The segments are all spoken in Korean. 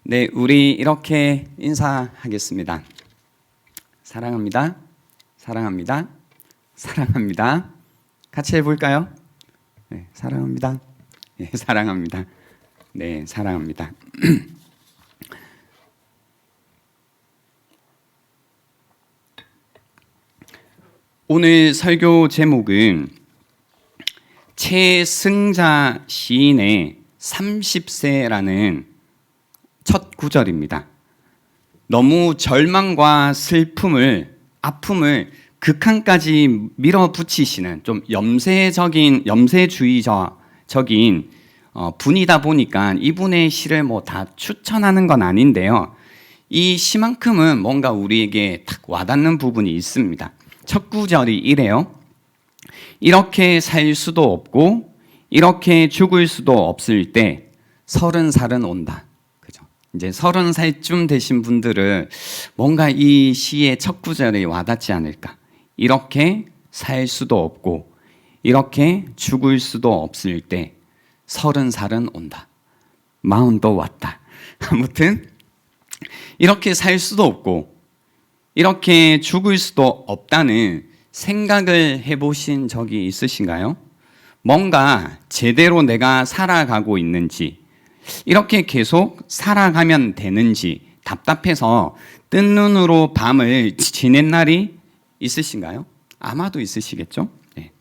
네, 우리 이렇게 인사하겠습니다. 사랑합니다. 사랑합니다. 사랑합니다. 같이 해볼까요? 네, 사랑합니다. 네, 사랑합니다. 네, 사랑합니다. 오늘 설교 제목은 최승자 시인의 30세라는 첫 구절입니다. 너무 절망과 슬픔을, 아픔을 극한까지 밀어붙이시는 좀 염세주의적인 분이다 보니까 이분의 시를 다 추천하는 건 아닌데요. 이 시만큼은 뭔가 우리에게 딱 와닿는 부분이 있습니다. 첫 구절이 이래요. 이렇게 살 수도 없고 이렇게 죽을 수도 없을 때 30살은 온다. 그죠? 이제 30살쯤 되신 분들은 뭔가 이 시의 첫 구절이 와닿지 않을까. 이렇게 살 수도 없고 이렇게 죽을 수도 없을 때 30살은 온다. 40도 왔다. 아무튼 이렇게 살 수도 없고 이렇게 죽을 수도 없다는 생각을 해보신 적이 있으신가요? 뭔가 제대로 내가 살아가고 있는지, 이렇게 계속 살아가면 되는지 답답해서 뜬 눈으로 밤을 지낸 날이 있으신가요? 아마도 있으시겠죠? 네.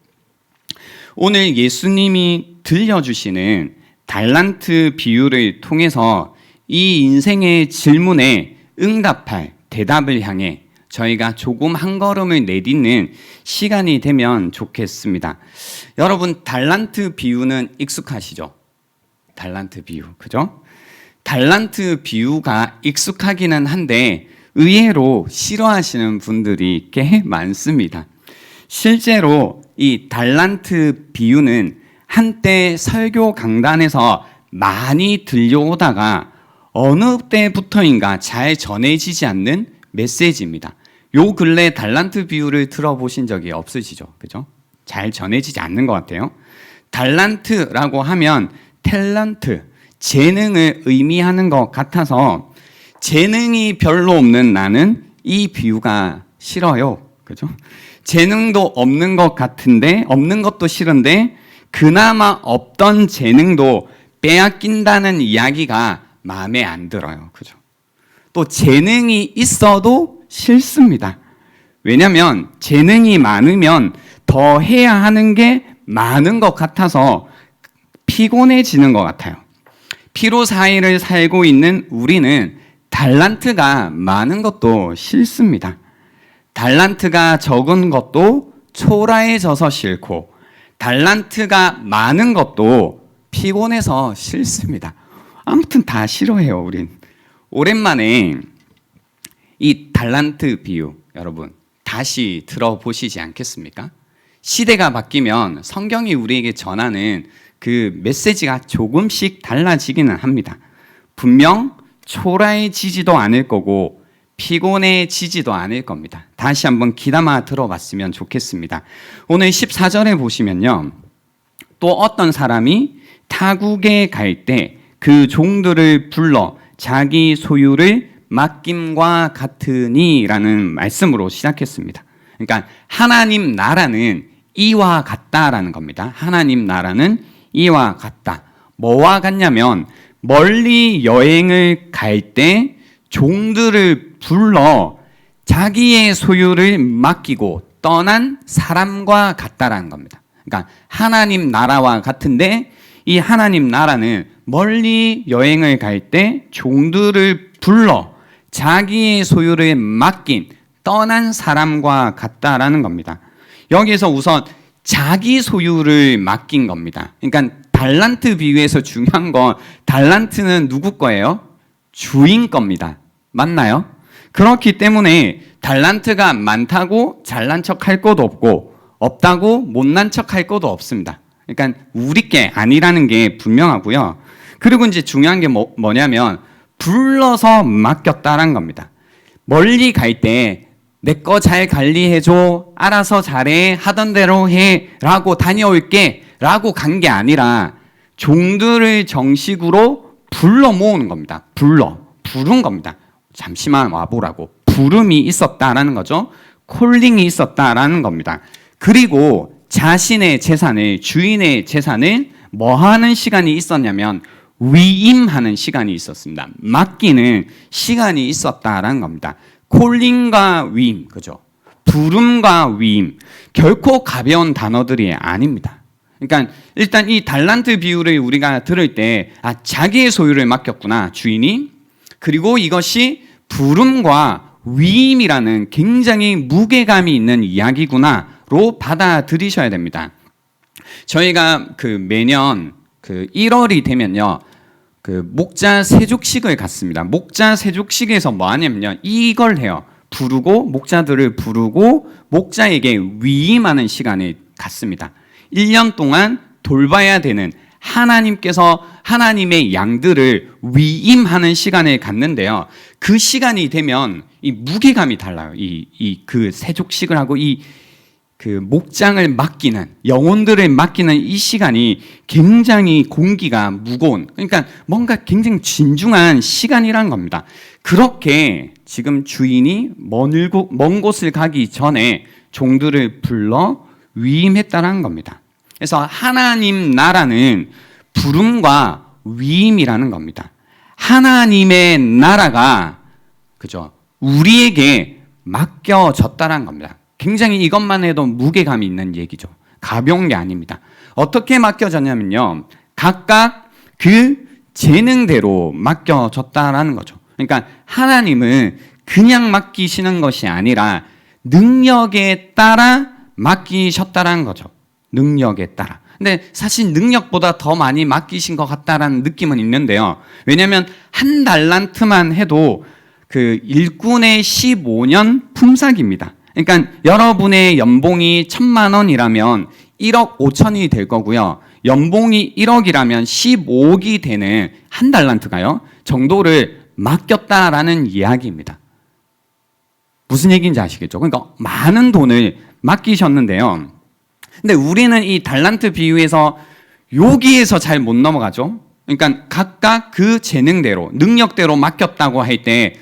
오늘 예수님이 들려주시는 달란트 비유를 통해서 이 인생의 질문에 응답할 대답을 향해 저희가 조금 한 걸음을 내딛는 시간이 되면 좋겠습니다. 여러분, 달란트 비유는 익숙하시죠? 달란트 비유, 그죠? 달란트 비유가 익숙하기는 한데 의외로 싫어하시는 분들이 꽤 많습니다. 실제로 이 달란트 비유는 한때 설교 강단에서 많이 들려오다가 어느 때부터인가 잘 전해지지 않는 메시지입니다. 요 근래 달란트 비유를 들어보신 적이 없으시죠? 그죠? 잘 전해지지 않는 것 같아요. 달란트라고 하면 탤런트, 재능을 의미하는 것 같아서 재능이 별로 없는 나는 이 비유가 싫어요. 그죠? 재능도 없는 것 같은데, 없는 것도 싫은데, 그나마 없던 재능도 빼앗긴다는 이야기가 마음에 안 들어요. 그죠? 또 재능이 있어도 싫습니다. 왜냐하면 재능이 많으면 더 해야 하는 게 많은 것 같아서 피곤해지는 것 같아요. 피로 사이를 살고 있는 우리는 달란트가 많은 것도 싫습니다. 달란트가 적은 것도 초라해져서 싫고 달란트가 많은 것도 피곤해서 싫습니다. 아무튼 다 싫어해요, 우린. 오랜만에 이 달란트 비유 여러분 다시 들어보시지 않겠습니까? 시대가 바뀌면 성경이 우리에게 전하는 그 메시지가 조금씩 달라지기는 합니다. 분명 초라해지지도 않을 거고 피곤해지지도 않을 겁니다. 다시 한번 귀담아 들어봤으면 좋겠습니다. 오늘 14절에 보시면요. 또 어떤 사람이 타국에 갈 때 그 종들을 불러 자기 소유를 맡김과 같으니 라는 말씀으로 시작했습니다. 그러니까 하나님 나라는 이와 같다라는 겁니다. 하나님 나라는 이와 같다. 뭐와 같냐면 멀리 여행을 갈 때 종들을 불러 자기의 소유를 맡기고 떠난 사람과 같다라는 겁니다. 그러니까 하나님 나라와 같은데 이 하나님 나라는 멀리 여행을 갈 때 종들을 불러 자기의 소유를 맡긴 떠난 사람과 같다라는 겁니다. 여기에서 우선 자기 소유를 맡긴 겁니다. 그러니까 달란트 비유에서 중요한 건 달란트는 누구 거예요? 주인 겁니다. 맞나요? 그렇기 때문에 달란트가 많다고 잘난 척할 것도 없고 없다고 못난 척할 것도 없습니다. 그러니까 우리 게 아니라는 게 분명하고요. 그리고 이제 중요한 게 뭐냐면 불러서 맡겼다라는 겁니다. 멀리 갈 때 내 거 잘 관리해줘, 알아서 잘해, 하던 대로 해 라고 다녀올게 라고 간 게 아니라 종들을 정식으로 불러 모으는 겁니다. 부른 겁니다. 잠시만 와보라고. 부름이 있었다라는 거죠. 콜링이 있었다라는 겁니다. 그리고 자신의 재산을, 주인의 재산을 뭐 하는 시간이 있었냐면 위임하는 시간이 있었습니다. 맡기는 시간이 있었다라는 겁니다. 콜링과 위임, 그죠? 부름과 위임, 결코 가벼운 단어들이 아닙니다. 그러니까 일단 이 달란트 비유를 우리가 들을 때 자기의 소유를 맡겼구나, 주인이. 그리고 이것이 부름과 위임이라는 굉장히 무게감이 있는 이야기구나로 받아들이셔야 됩니다. 저희가 매년 1월이 되면요, 목자 세족식을 갖습니다. 목자 세족식에서 뭐 하냐면요, 이걸 해요. 부르고, 목자들을 부르고 목자에게 위임하는 시간을 갖습니다. 1년 동안 돌봐야 되는 하나님께서 하나님의 양들을 위임하는 시간을 갖는데요. 그 시간이 되면 이 무게감이 달라요. 그 세족식을 하고 목장을 맡기는, 영혼들을 맡기는 이 시간이 굉장히 공기가 무거운, 그러니까 뭔가 굉장히 진중한 시간이란 겁니다. 그렇게 지금 주인이 먼 곳을 가기 전에 종들을 불러 위임했다는 겁니다. 그래서 하나님 나라는 부름과 위임이라는 겁니다. 하나님의 나라가, 그죠, 우리에게 맡겨졌다는 겁니다. 굉장히 이것만 해도 무게감이 있는 얘기죠. 가벼운 게 아닙니다. 어떻게 맡겨졌냐면요, 각각 그 재능대로 맡겨졌다라는 거죠. 그러니까 하나님은 그냥 맡기시는 것이 아니라 능력에 따라 맡기셨다라는 거죠. 능력에 따라. 근데 사실 능력보다 더 많이 맡기신 것 같다라는 느낌은 있는데요. 왜냐하면 한 달란트만 해도 일꾼의 15년 품삯입니다. 그러니까 여러분의 연봉이 1,000만 원이라면 1억 5천이 될 거고요. 연봉이 1억이라면 15억이 되는 한 달란트가요, 정도를 맡겼다라는 이야기입니다. 무슨 얘기인지 아시겠죠? 그러니까 많은 돈을 맡기셨는데요. 근데 우리는 이 달란트 비유에서 여기에서 잘 못 넘어가죠. 그러니까 각각 그 재능대로, 능력대로 맡겼다고 할 때,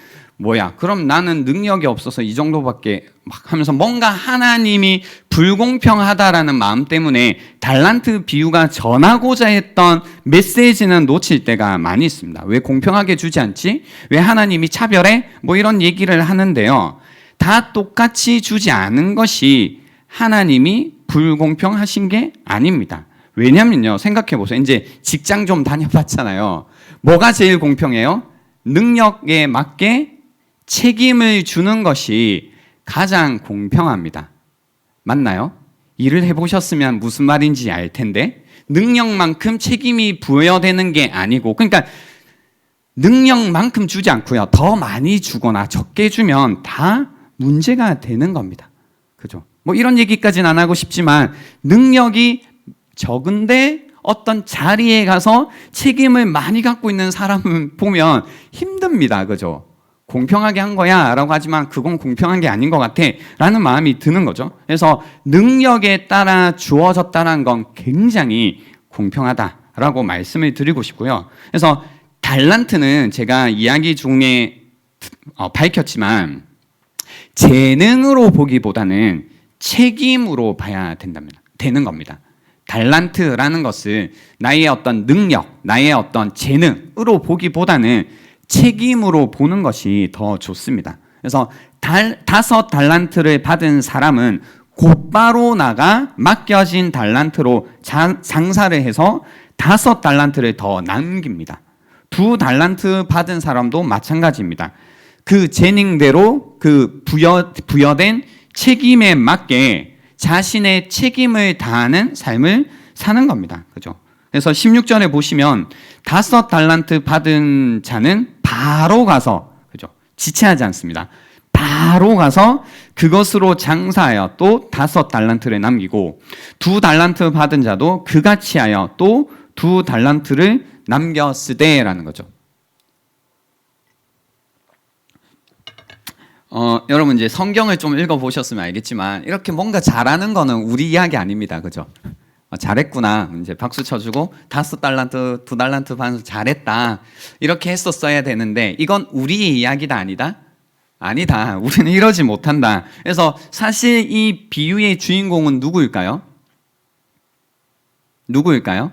그럼 나는 능력이 없어서 이 정도밖에 막 하면서 뭔가 하나님이 불공평하다라는 마음 때문에 달란트 비유가 전하고자 했던 메시지는 놓칠 때가 많이 있습니다. 왜 공평하게 주지 않지? 왜 하나님이 차별해? 이런 얘기를 하는데요. 다 똑같이 주지 않은 것이 하나님이 불공평하신 게 아닙니다. 왜냐면요, 생각해 보세요. 이제 직장 좀 다녀봤잖아요. 뭐가 제일 공평해요? 능력에 맞게 책임을 주는 것이 가장 공평합니다. 맞나요? 일을 해보셨으면 무슨 말인지 알 텐데, 능력만큼 책임이 부여되는 게 아니고, 그러니까 능력만큼 주지 않고요, 더 많이 주거나 적게 주면 다 문제가 되는 겁니다. 그죠? 이런 얘기까지는 안 하고 싶지만, 능력이 적은데 어떤 자리에 가서 책임을 많이 갖고 있는 사람을 보면 힘듭니다. 그죠? 공평하게 한 거야 라고 하지만 그건 공평한 게 아닌 것 같아 라는 마음이 드는 거죠. 그래서 능력에 따라 주어졌다는 건 굉장히 공평하다라고 말씀을 드리고 싶고요. 그래서 달란트는 제가 이야기 중에 밝혔지만 재능으로 보기보다는 책임으로 봐야 되는 겁니다. 달란트라는 것을 나의 어떤 능력, 나의 어떤 재능으로 보기보다는 책임으로 보는 것이 더 좋습니다. 그래서 5 달란트를 받은 사람은 곧바로 나가 맡겨진 달란트로 장사를 해서 5 달란트를 더 남깁니다. 2 달란트 받은 사람도 마찬가지입니다. 그 재능대로 부여된 책임에 맞게 자신의 책임을 다하는 삶을 사는 겁니다. 그죠? 그래서 16절에 보시면 5 달란트 받은 자는 바로 가서, 그죠? 지체하지 않습니다. 바로 가서 그것으로 장사하여 또 5 달란트를 남기고, 2 달란트 받은 자도 그같이 하여 또 2 달란트를 남겼으되라는 거죠. 여러분 이제 성경을 좀 읽어보셨으면 알겠지만 이렇게 뭔가 잘하는 거는 우리 이야기 아닙니다. 그죠? 잘했구나. 이제 박수 쳐주고 5달란트, 2달란트 반 잘했다. 이렇게 했었어야 되는데 이건 우리의 이야기다 아니다? 아니다. 우리는 이러지 못한다. 그래서 사실 이 비유의 주인공은 누구일까요? 누구일까요?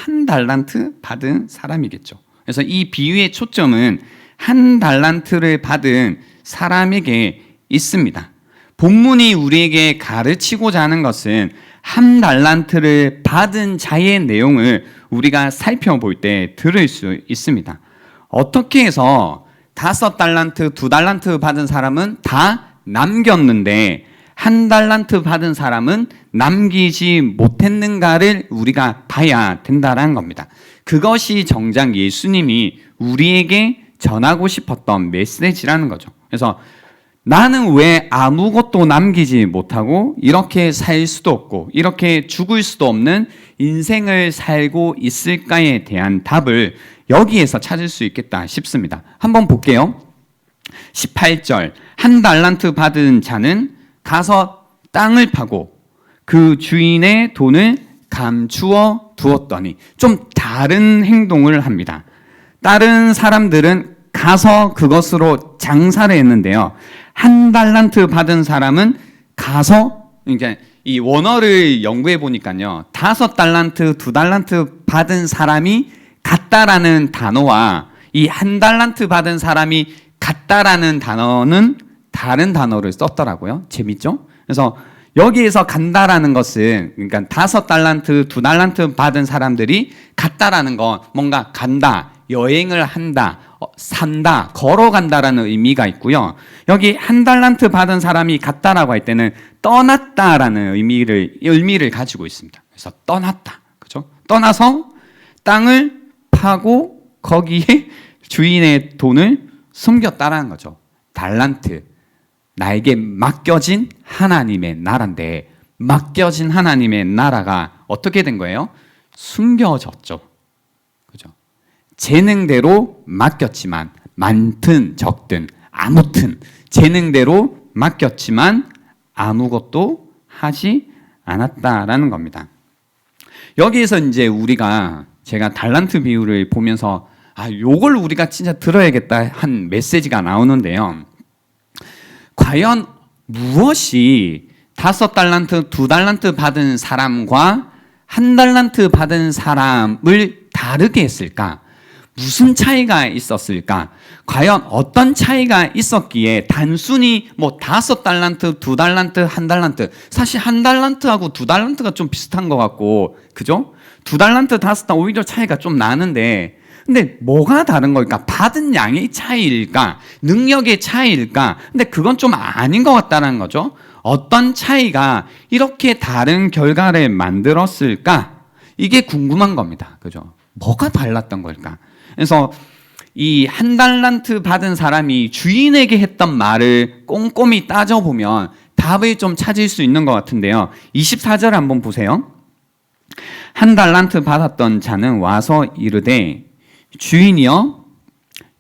1달란트 받은 사람이겠죠. 그래서 이 비유의 초점은 1달란트를 받은 사람에게 있습니다. 본문이 우리에게 가르치고자 하는 것은 1달란트를 받은 자의 내용을 우리가 살펴볼 때 들을 수 있습니다. 어떻게 해서 5달란트, 2달란트 받은 사람은 다 남겼는데 1달란트 받은 사람은 남기지 못했는가를 우리가 봐야 된다는 겁니다. 그것이 정작 예수님이 우리에게 전하고 싶었던 메시지라는 거죠. 그래서 나는 왜 아무것도 남기지 못하고 이렇게 살 수도 없고 이렇게 죽을 수도 없는 인생을 살고 있을까에 대한 답을 여기에서 찾을 수 있겠다 싶습니다. 한번 볼게요. 18절 1달란트 받은 자는 가서 땅을 파고 그 주인의 돈을 감추어 두었더니 좀 다른 행동을 합니다. 다른 사람들은 가서 그것으로 장사를 했는데요. 1달란트 받은 사람은 가서 이제 이 원어를 연구해 보니까요. 5달란트, 2달란트 받은 사람이 같다라는 단어와 이 1달란트 받은 사람이 같다라는 단어는 다른 단어를 썼더라고요. 재밌죠? 그래서 여기에서 간다라는 것은 그러니까 5달란트, 2달란트 받은 사람들이 같다라는 건 뭔가 간다, 여행을 한다, 산다, 걸어간다라는 의미가 있고요. 여기 1달란트 받은 사람이 같다라고 할 때는 떠났다라는 의미를 가지고 있습니다. 그래서 떠났다, 그죠? 떠나서 땅을 파고 거기에 주인의 돈을 숨겼다라는 거죠. 달란트, 나에게 맡겨진 하나님의 나라인데 맡겨진 하나님의 나라가 어떻게 된 거예요? 숨겨졌죠. 그죠? 재능대로 맡겼지만 많든 적든 아무튼 재능대로 맡겼지만 아무것도 하지 않았다라는 겁니다. 여기에서 이제 제가 달란트 비유를 보면서 요걸 우리가 진짜 들어야겠다 한 메시지가 나오는데요. 과연 무엇이 5달란트, 2달란트 받은 사람과 1달란트 받은 사람을 다르게 했을까? 무슨 차이가 있었을까? 과연 어떤 차이가 있었기에 단순히 5달란트, 2달란트, 1달란트 사실 1달란트하고 2달란트가 좀 비슷한 것 같고 그죠? 2달란트, 5달란트 오히려 차이가 좀 나는데 근데 뭐가 다른 걸까? 받은 양의 차이일까? 능력의 차이일까? 근데 그건 좀 아닌 것 같다는 거죠. 어떤 차이가 이렇게 다른 결과를 만들었을까? 이게 궁금한 겁니다. 그죠? 뭐가 달랐던 걸까? 그래서 이 1달란트 받은 사람이 주인에게 했던 말을 꼼꼼히 따져보면 답을 좀 찾을 수 있는 것 같은데요. 24절 한번 보세요. 1달란트 받았던 자는 와서 이르되 주인이여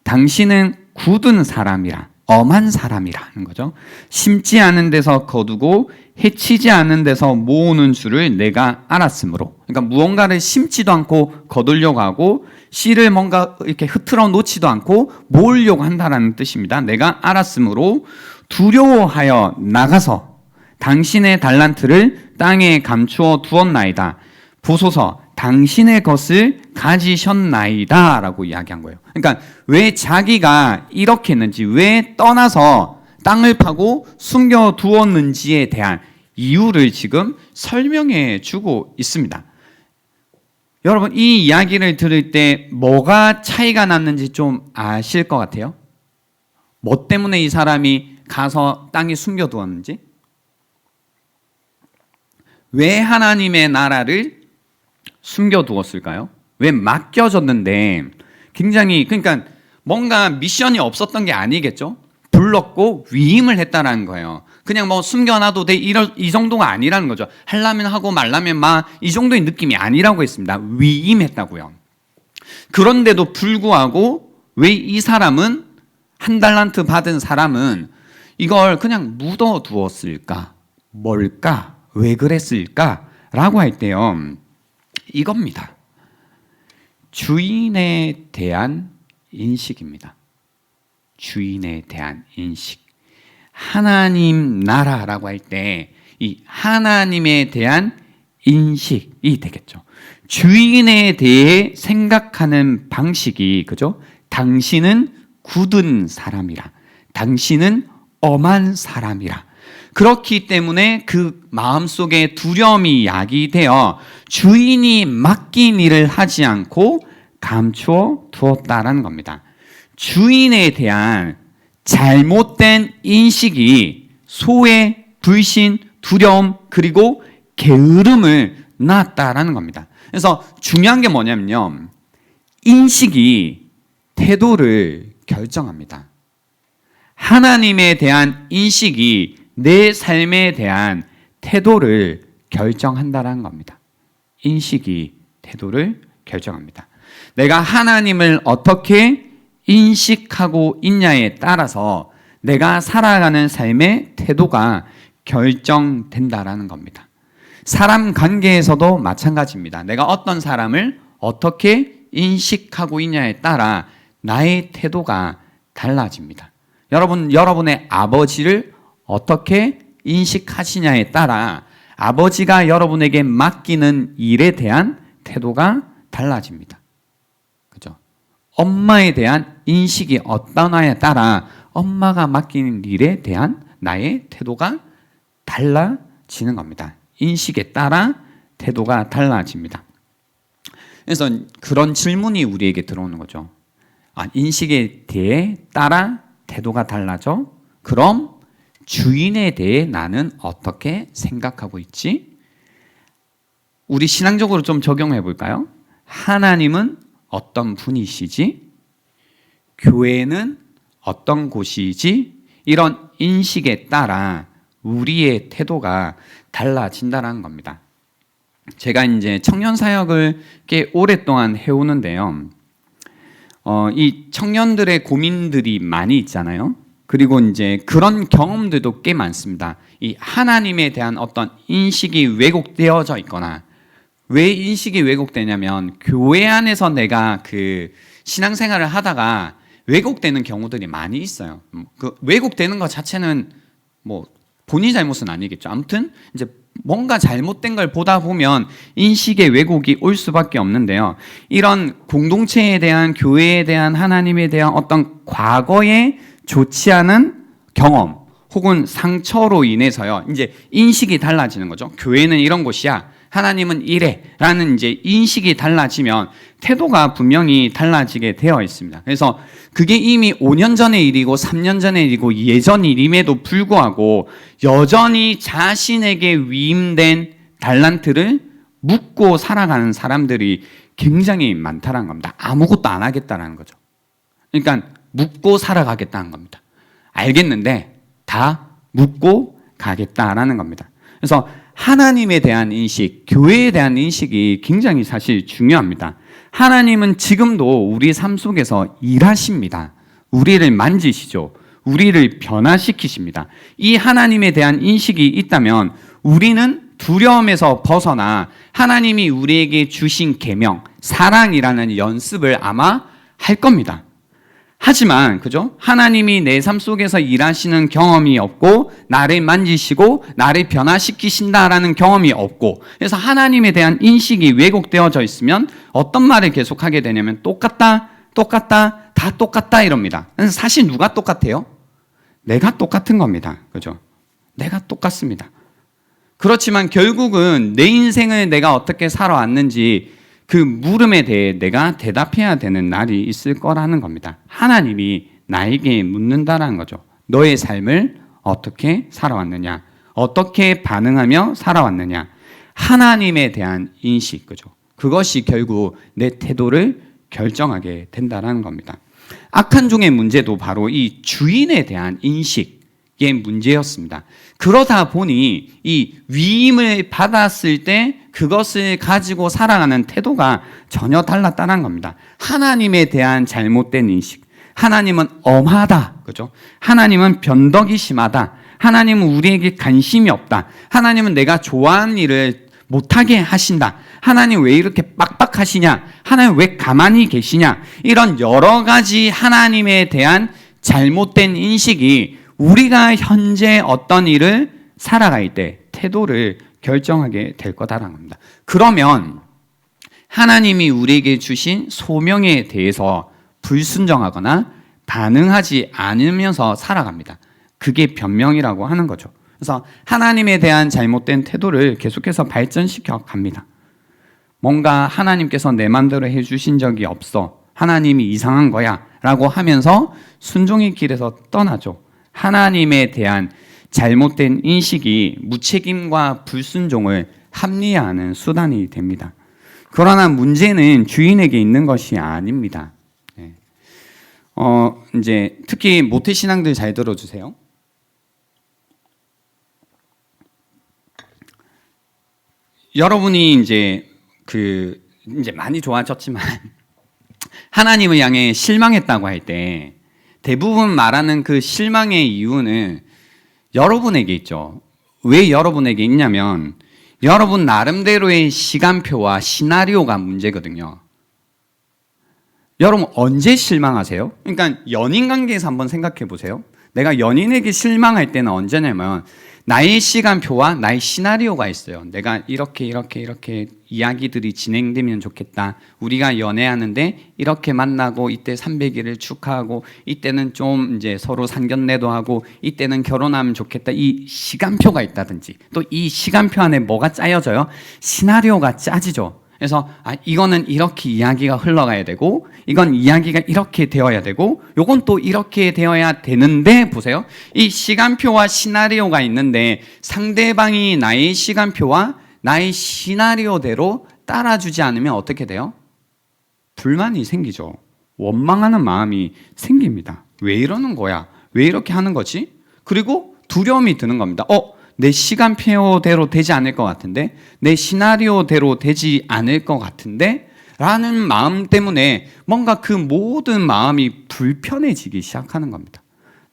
당신은 굳은 사람이라 엄한 사람이라는 거죠. 심지 않은 데서 거두고 해치지 않은 데서 모으는 줄을 내가 알았으므로 그러니까 무언가를 심지도 않고 거두려고 하고 씨를 뭔가 이렇게 흐트러 놓지도 않고 모으려고 한다는 뜻입니다. 내가 알았으므로 두려워하여 나가서 당신의 달란트를 땅에 감추어 두었나이다. 보소서 당신의 것을 가지셨나이다 라고 이야기한 거예요. 그러니까 왜 자기가 이렇게 했는지 왜 떠나서 땅을 파고 숨겨두었는지에 대한 이유를 지금 설명해 주고 있습니다. 여러분 이 이야기를 들을 때 뭐가 차이가 났는지 좀 아실 것 같아요? 뭐 때문에 이 사람이 가서 땅에 숨겨두었는지? 왜 하나님의 나라를 숨겨두었을까요? 왜 맡겨졌는데 굉장히 그러니까 뭔가 미션이 없었던 게 아니겠죠? 불렀고 위임을 했다라는 거예요. 그냥 숨겨놔도 돼 이 정도가 아니라는 거죠. 하려면 하고 말라면 이 정도의 느낌이 아니라고 했습니다. 위임했다고요. 그런데도 불구하고 왜 이 사람은 1달란트 받은 사람은 이걸 그냥 묻어두었을까? 뭘까? 왜 그랬을까? 라고 할 때요, 이겁니다. 주인에 대한 인식입니다. 주인에 대한 인식. 하나님 나라라고 할 때 이 하나님에 대한 인식이 되겠죠. 주인에 대해 생각하는 방식이, 그죠? 당신은 굳은 사람이라, 당신은 엄한 사람이라. 그렇기 때문에 그 마음속에 두려움이 야기되어 주인이 맡긴 일을 하지 않고 감추어 두었다라는 겁니다. 주인에 대한 잘못된 인식이 소외, 불신, 두려움, 그리고 게으름을 낳았다라는 겁니다. 그래서 중요한 게 뭐냐면요, 인식이 태도를 결정합니다. 하나님에 대한 인식이 내 삶에 대한 태도를 결정한다라는 겁니다. 인식이 태도를 결정합니다. 내가 하나님을 어떻게 인식하고 있냐에 따라서 내가 살아가는 삶의 태도가 결정된다라는 겁니다. 사람 관계에서도 마찬가지입니다. 내가 어떤 사람을 어떻게 인식하고 있냐에 따라 나의 태도가 달라집니다. 여러분의 아버지를 어떻게 인식하시냐에 따라 아버지가 여러분에게 맡기는 일에 대한 태도가 달라집니다. 그죠? 엄마에 대한 인식이 어떠냐에 따라 엄마가 맡기는 일에 대한 나의 태도가 달라지는 겁니다. 인식에 따라 태도가 달라집니다. 그래서 그런 질문이 우리에게 들어오는 거죠. 인식에 대해 따라 태도가 달라져? 그럼 주인에 대해 나는 어떻게 생각하고 있지? 우리 신앙적으로 좀 적용해 볼까요? 하나님은 어떤 분이시지? 교회는 어떤 곳이지? 이런 인식에 따라 우리의 태도가 달라진다는 겁니다. 제가 이제 청년 사역을 꽤 오랫동안 해오는데요. 이 청년들의 고민들이 많이 있잖아요. 그리고 이제 그런 경험들도 꽤 많습니다. 이 하나님에 대한 어떤 인식이 왜곡되어져 있거나, 왜 인식이 왜곡되냐면 교회 안에서 내가 그 신앙생활을 하다가 왜곡되는 경우들이 많이 있어요. 그 왜곡되는 것 자체는 뭐 본인 잘못은 아니겠죠. 아무튼 이제 뭔가 잘못된 걸 보다 보면 인식의 왜곡이 올 수밖에 없는데요. 이런 공동체에 대한, 교회에 대한, 하나님에 대한 어떤 과거에 좋지 않은 경험 혹은 상처로 인해서요, 이제 인식이 달라지는 거죠. 교회는 이런 곳이야, 하나님은 이래 라는 이제 인식이 달라지면 태도가 분명히 달라지게 되어 있습니다. 그래서 그게 이미 5년 전의 일이고 3년 전의 일이고 예전 일임에도 불구하고 여전히 자신에게 위임된 달란트를 묻고 살아가는 사람들이 굉장히 많다는 겁니다. 아무것도 안 하겠다는 거죠. 그러니까 묻고 살아가겠다는 겁니다. 알겠는데 다 묻고 가겠다라는 겁니다. 그래서 하나님에 대한 인식, 교회에 대한 인식이 굉장히 사실 중요합니다. 하나님은 지금도 우리 삶 속에서 일하십니다. 우리를 만지시죠. 우리를 변화시키십니다. 이 하나님에 대한 인식이 있다면 우리는 두려움에서 벗어나 하나님이 우리에게 주신 계명, 사랑이라는 연습을 아마 할 겁니다. 하지만 그죠? 하나님이 내 삶 속에서 일하시는 경험이 없고 나를 만지시고 나를 변화시키신다라는 경험이 없고, 그래서 하나님에 대한 인식이 왜곡되어져 있으면 어떤 말을 계속하게 되냐면 똑같다, 똑같다, 다 똑같다 이럽니다. 그래서 사실 누가 똑같아요? 내가 똑같은 겁니다. 그죠? 내가 똑같습니다. 그렇지만 결국은 내 인생을 내가 어떻게 살아왔는지 그 물음에 대해 내가 대답해야 되는 날이 있을 거라는 겁니다. 하나님이 나에게 묻는다라는 거죠. 너의 삶을 어떻게 살아왔느냐? 어떻게 반응하며 살아왔느냐? 하나님에 대한 인식, 그죠? 그것이 결국 내 태도를 결정하게 된다는 겁니다. 악한 종의 문제도 바로 이 주인에 대한 인식의 문제였습니다. 그러다 보니 이 위임을 받았을 때 그것을 가지고 살아가는 태도가 전혀 달랐다는 겁니다. 하나님에 대한 잘못된 인식. 하나님은 엄하다. 그죠? 하나님은 변덕이 심하다. 하나님은 우리에게 관심이 없다. 하나님은 내가 좋아하는 일을 못하게 하신다. 하나님 왜 이렇게 빡빡하시냐? 하나님 왜 가만히 계시냐? 이런 여러 가지 하나님에 대한 잘못된 인식이 우리가 현재 어떤 일을 살아갈 때 태도를 결정하게 될 거다라는 겁니다. 그러면 하나님이 우리에게 주신 소명에 대해서 불순종하거나 반응하지 않으면서 살아갑니다. 그게 변명이라고 하는 거죠. 그래서 하나님에 대한 잘못된 태도를 계속해서 발전시켜 갑니다. 뭔가 하나님께서 내 맘대로 해주신 적이 없어. 하나님이 이상한 거야. 라고 하면서 순종의 길에서 떠나죠. 하나님에 대한 잘못된 인식이 무책임과 불순종을 합리화하는 수단이 됩니다. 그러나 문제는 주인에게 있는 것이 아닙니다. 이제 특히 모태신앙들 잘 들어주세요. 여러분이 이제 많이 좋아졌지만 하나님을 향해 실망했다고 할 때 대부분 말하는 그 실망의 이유는 여러분에게 있죠. 왜 여러분에게 있냐면 여러분 나름대로의 시간표와 시나리오가 문제거든요. 여러분 언제 실망하세요? 그러니까 연인 관계에서 한번 생각해 보세요. 내가 연인에게 실망할 때는 언제냐면 나의 시간표와 나의 시나리오가 있어요. 내가 이렇게 이야기들이 진행되면 좋겠다. 우리가 연애하는데 이렇게 만나고 이때 300일을 축하하고 이때는 좀 이제 서로 상견례도 하고 이때는 결혼하면 좋겠다. 이 시간표가 있다든지 또 이 시간표 안에 뭐가 짜여져요? 시나리오가 짜지죠. 그래서 이거는 이렇게 이야기가 흘러가야 되고 이건 이야기가 이렇게 되어야 되고 요건 또 이렇게 되어야 되는데 보세요. 이 시간표와 시나리오가 있는데 상대방이 나의 시간표와 나의 시나리오대로 따라주지 않으면 어떻게 돼요? 불만이 생기죠. 원망하는 마음이 생깁니다. 왜 이러는 거야? 왜 이렇게 하는 거지? 그리고 두려움이 드는 겁니다. 내 시간표대로 되지 않을 것 같은데, 내 시나리오대로 되지 않을 것 같은데 라는 마음 때문에 뭔가 그 모든 마음이 불편해지기 시작하는 겁니다.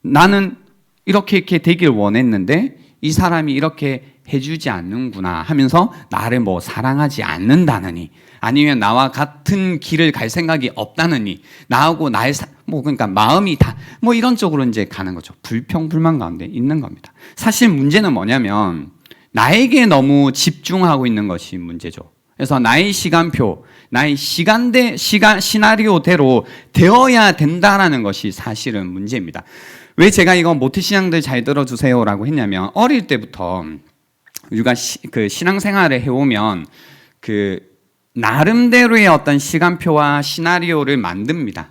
나는 이렇게 되길 원했는데 이 사람이 이렇게 해주지 않는구나 하면서 나를 뭐 사랑하지 않는다느니 아니면 나와 같은 길을 갈 생각이 없다느니 나하고 나의 그러니까 마음이 다 이런 쪽으로 이제 가는 거죠. 불평불만 가운데 있는 겁니다. 사실 문제는 뭐냐면 나에게 너무 집중하고 있는 것이 문제죠. 그래서 나의 시간표, 나의 시나리오대로 되어야 된다라는 것이 사실은 문제입니다. 왜 제가 이거 모태신앙들 잘 들어주세요라고 했냐면 어릴 때부터 우리가 신앙생활을 해오면 나름대로의 어떤 시간표와 시나리오를 만듭니다.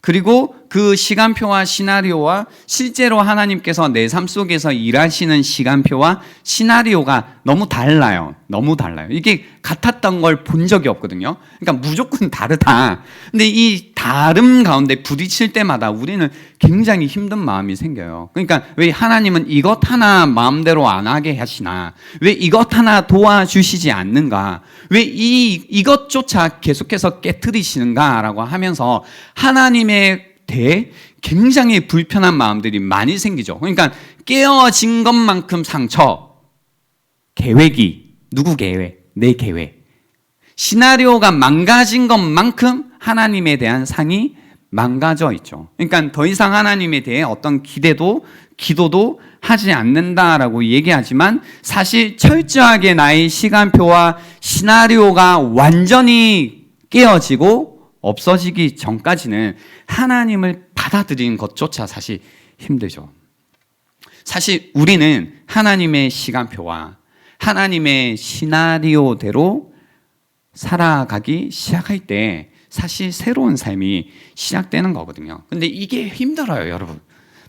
그리고 그 시간표와 시나리오와 실제로 하나님께서 내 삶 속에서 일하시는 시간표와 시나리오가 너무 달라요. 너무 달라요. 이게 같았던 걸 본 적이 없거든요. 그러니까 무조건 다르다. 근데 이 다름 가운데 부딪힐 때마다 우리는 굉장히 힘든 마음이 생겨요. 그러니까 왜 하나님은 이것 하나 마음대로 안 하게 하시나? 왜 이것 하나 도와주시지 않는가? 왜 이것조차 계속해서 깨트리시는가라고 하면서 하나님의 대해 굉장히 불편한 마음들이 많이 생기죠. 그러니까 깨어진 것만큼 상처, 계획이 누구 계획? 내 계획. 시나리오가 망가진 것만큼 하나님에 대한 상이 망가져 있죠. 그러니까 더 이상 하나님에 대해 어떤 기도도 하지 않는다라고 얘기하지만 사실 철저하게 나의 시간표와 시나리오가 완전히 깨어지고 없어지기 전까지는 하나님을 받아들이는 것조차 사실 힘들죠. 사실 우리는 하나님의 시간표와 하나님의 시나리오대로 살아가기 시작할 때 사실 새로운 삶이 시작되는 거거든요. 근데 이게 힘들어요, 여러분.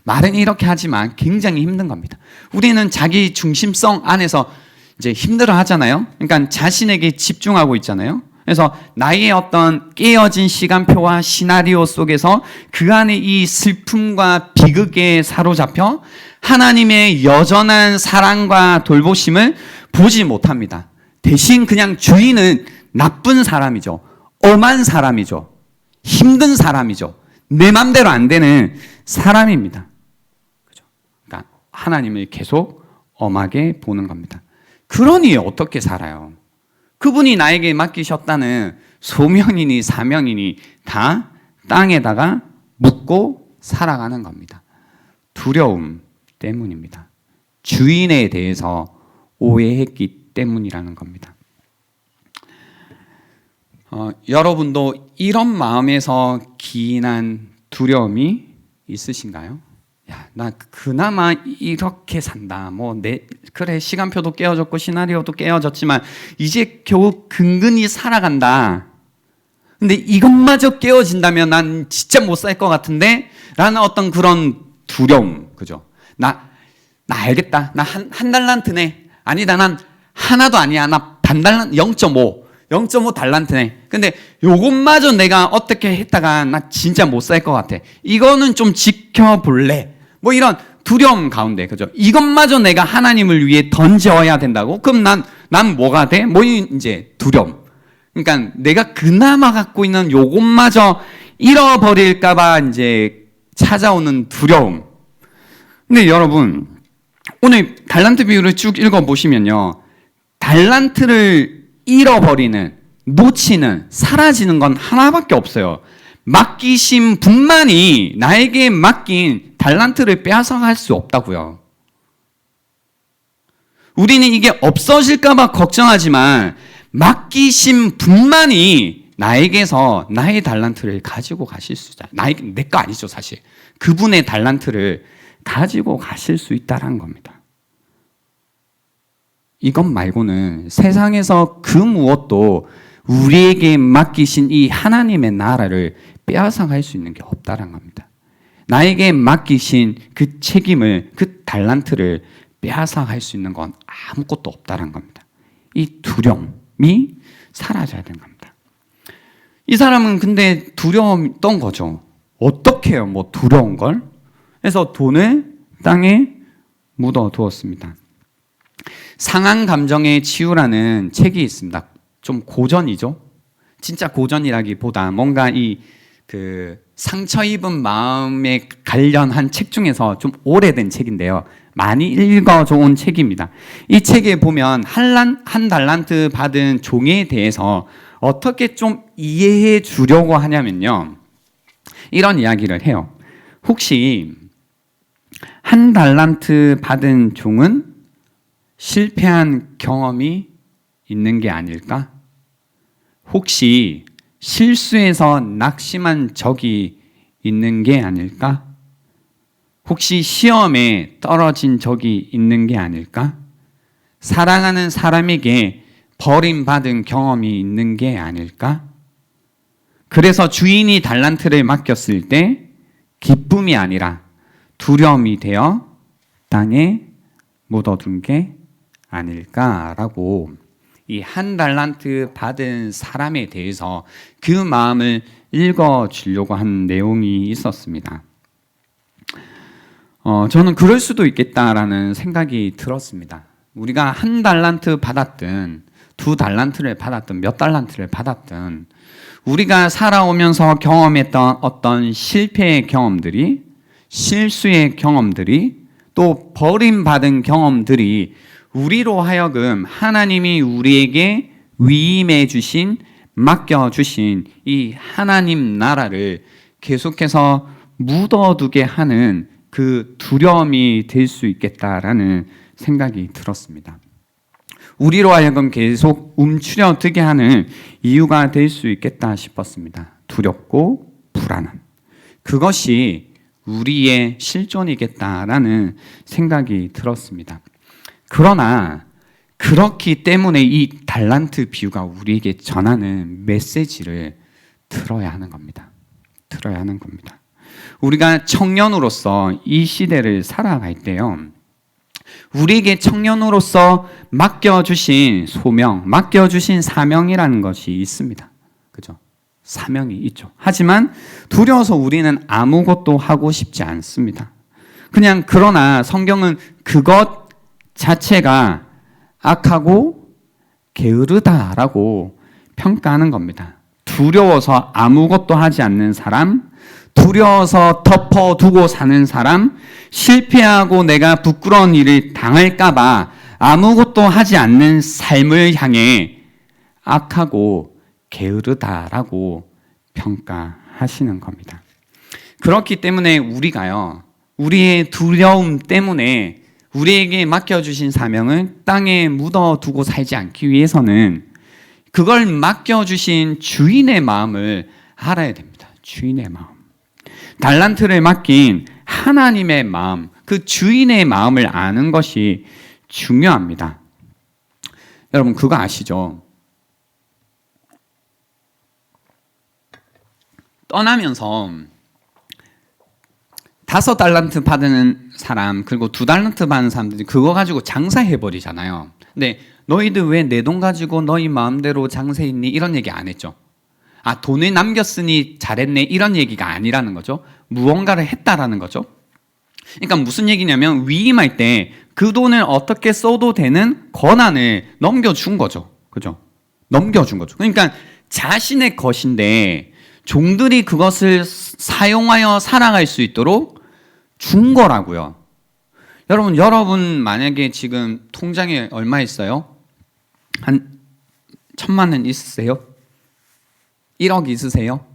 말은 이렇게 하지만 굉장히 힘든 겁니다. 우리는 자기 중심성 안에서 이제 힘들어 하잖아요. 그러니까 자신에게 집중하고 있잖아요. 그래서 나의 어떤 깨어진 시간표와 시나리오 속에서 그 안에 이 슬픔과 비극에 사로잡혀 하나님의 여전한 사랑과 돌보심을 보지 못합니다. 대신 그냥 주인은 나쁜 사람이죠. 엄한 사람이죠. 힘든 사람이죠. 내 맘대로 안 되는 사람입니다. 그렇죠? 그러니까 하나님을 계속 엄하게 보는 겁니다. 그러니 어떻게 살아요? 그분이 나에게 맡기셨다는 소명이니 사명이니 다 땅에다가 묻고 살아가는 겁니다. 두려움 때문입니다. 주인에 대해서 오해했기 때문이라는 겁니다. 여러분도 이런 마음에서 기인한 두려움이 있으신가요? 야, 나 그나마 이렇게 산다. 그래, 시간표도 깨어졌고 시나리오도 깨어졌지만 이제 겨우 근근히 살아간다. 근데 이것마저 깨어진다면 난 진짜 못 살 것 같은데? 라는 어떤 그런 두려움. 그죠? 나 알겠다. 나 한 달란트네. 아니다. 난 하나도 아니야. 나 반달란트, 0.5 달란트네. 근데 요것마저 내가 어떻게 했다가 나 진짜 못 살 것 같아. 이거는 좀 지켜볼래. 이런 두려움 가운데, 그죠? 이것마저 내가 하나님을 위해 던져야 된다고? 그럼 난 뭐가 돼? 이제 두려움. 그러니까 내가 그나마 갖고 있는 요것마저 잃어버릴까봐 이제 찾아오는 두려움. 근데 여러분, 오늘 달란트 비유를 쭉 읽어보시면요. 달란트를 잃어버리는, 놓치는, 사라지는 건 하나밖에 없어요. 맡기신 분만이 나에게 맡긴 달란트를 빼앗아갈 수 없다고요. 우리는 이게 없어질까봐 걱정하지만 맡기신 분만이 나에게서 나의 달란트를 가지고 가실 수 있다. 내 거 아니죠, 사실. 그분의 달란트를 가지고 가실 수 있다는 겁니다. 이것 말고는 세상에서 그 무엇도 우리에게 맡기신 이 하나님의 나라를 빼앗아갈 수 있는 게 없다는 겁니다. 나에게 맡기신 그 책임을, 그 달란트를 빼앗아갈 수 있는 건 아무것도 없다는 겁니다. 이 두려움이 사라져야 되는 겁니다. 이 사람은 근데 두려웠던 거죠. 어떻게 해요? 두려운 걸? 그래서 돈을 땅에 묻어두었습니다. 상한 감정의 치유라는 책이 있습니다. 좀 고전이죠. 진짜 고전이라기보다 뭔가 상처 입은 마음에 관련한 책 중에서 좀 오래된 책인데요. 많이 읽어줘온 책입니다. 이 책에 보면 한 달란트 받은 종에 대해서 어떻게 좀 이해해 주려고 하냐면요. 이런 이야기를 해요. 혹시 한 달란트 받은 종은 실패한 경험이 있는 게 아닐까? 혹시 실수해서 낙심한 적이 있는 게 아닐까? 혹시 시험에 떨어진 적이 있는 게 아닐까? 사랑하는 사람에게 버림받은 경험이 있는 게 아닐까? 그래서 주인이 달란트를 맡겼을 때 기쁨이 아니라 두려움이 되어 땅에 묻어둔 게 아닐까라고 이 한 달란트 받은 사람에 대해서 그 마음을 읽어주려고 한 내용이 있었습니다. 저는 그럴 수도 있겠다라는 생각이 들었습니다. 우리가 한 달란트 받았든 두 달란트를 받았든 몇 달란트를 받았든 우리가 살아오면서 경험했던 어떤 실패의 경험들이, 실수의 경험들이, 또 버림받은 경험들이 우리로 하여금 하나님이 우리에게 위임해 주신, 맡겨 주신 이 하나님 나라를 계속해서 묻어두게 하는 그 두려움이 될 수 있겠다라는 생각이 들었습니다. 우리로 하여금 계속 움츠려들게 하는 이유가 될 수 있겠다 싶었습니다. 두렵고 불안함. 그것이 우리의 실존이겠다라는 생각이 들었습니다. 그러나 그렇기 때문에 이 달란트 비유가 우리에게 전하는 메시지를 들어야 하는 겁니다. 들어야 하는 겁니다. 우리가 청년으로서 이 시대를 살아갈 때요, 우리에게 청년으로서 맡겨주신 소명, 맡겨주신 사명이라는 것이 있습니다. 그죠? 사명이 있죠. 하지만 두려워서 우리는 아무것도 하고 싶지 않습니다. 그러나 성경은 그것 자체가 악하고 게으르다라고 평가하는 겁니다. 두려워서 아무것도 하지 않는 사람, 두려워서 덮어두고 사는 사람, 실패하고 내가 부끄러운 일을 당할까봐 아무것도 하지 않는 삶을 향해 악하고 게으르다라고 평가하시는 겁니다. 그렇기 때문에 우리가요, 우리의 두려움 때문에 우리에게 맡겨주신 사명을 땅에 묻어두고 살지 않기 위해서는 그걸 맡겨주신 주인의 마음을 알아야 됩니다. 주인의 마음. 달란트를 맡긴 하나님의 마음, 그 주인의 마음을 아는 것이 중요합니다. 여러분 그거 아시죠? 떠나면서 5달란트 받는 사람 그리고 2달란트 받는 사람들이 그거 가지고 장사해버리잖아요. 근데 너희들 왜 내 돈 가지고 너희 마음대로 장사했니? 이런 얘기 안 했죠. 아, 돈을 남겼으니 잘했네 이런 얘기가 아니라는 거죠. 무언가를 했다라는 거죠. 그러니까 무슨 얘기냐면 위임할 때 그 돈을 어떻게 써도 되는 권한을 넘겨준 거죠. 그죠? 넘겨준 거죠. 그러니까 자신의 것인데 종들이 그것을 사용하여 살아갈 수 있도록 준 거라고요. 여러분 만약에 지금 통장에 얼마 있어요? 한 1,000만 원 있으세요? 1억 있으세요?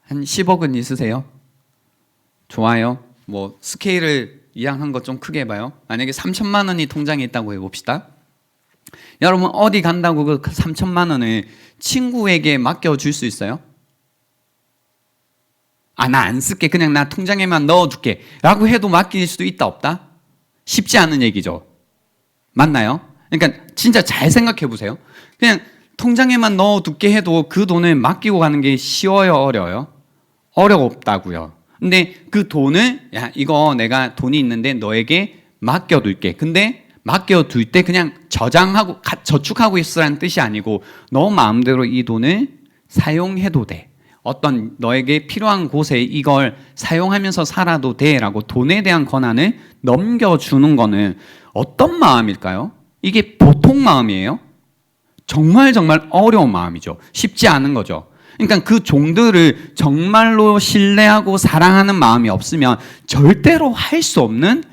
한 10억은 있으세요? 좋아요. 뭐 스케일을 이양한 것 좀 크게 해봐요. 만약에 3,000만 원이 통장에 있다고 해봅시다. 여러분 어디 간다고 그 3,000만 원을 친구에게 맡겨줄 수 있어요? 아, 나 안 쓸게. 그냥 나 통장에만 넣어둘게 라고 해도 맡길 수도 있다 없다? 쉽지 않은 얘기죠. 맞나요? 그러니까 진짜 잘 생각해 보세요. 그냥 통장에만 넣어둘게 해도 그 돈을 맡기고 가는 게 쉬워요? 어려워요? 어렵다고요. 근데 그 돈을 야 이거 내가 돈이 있는데 너에게 맡겨둘게. 근데 맡겨둘 때 그냥 저축하고 있으라는 뜻이 아니고 너 마음대로 이 돈을 사용해도 돼. 어떤 너에게 필요한 곳에 이걸 사용하면서 살아도 돼라고 돈에 대한 권한을 넘겨주는 거는 어떤 마음일까요? 이게 보통 마음이에요? 정말 어려운 마음이죠. 쉽지 않은 거죠. 그러니까 그 종들을 정말로 신뢰하고 사랑하는 마음이 없으면 절대로 할 수 없는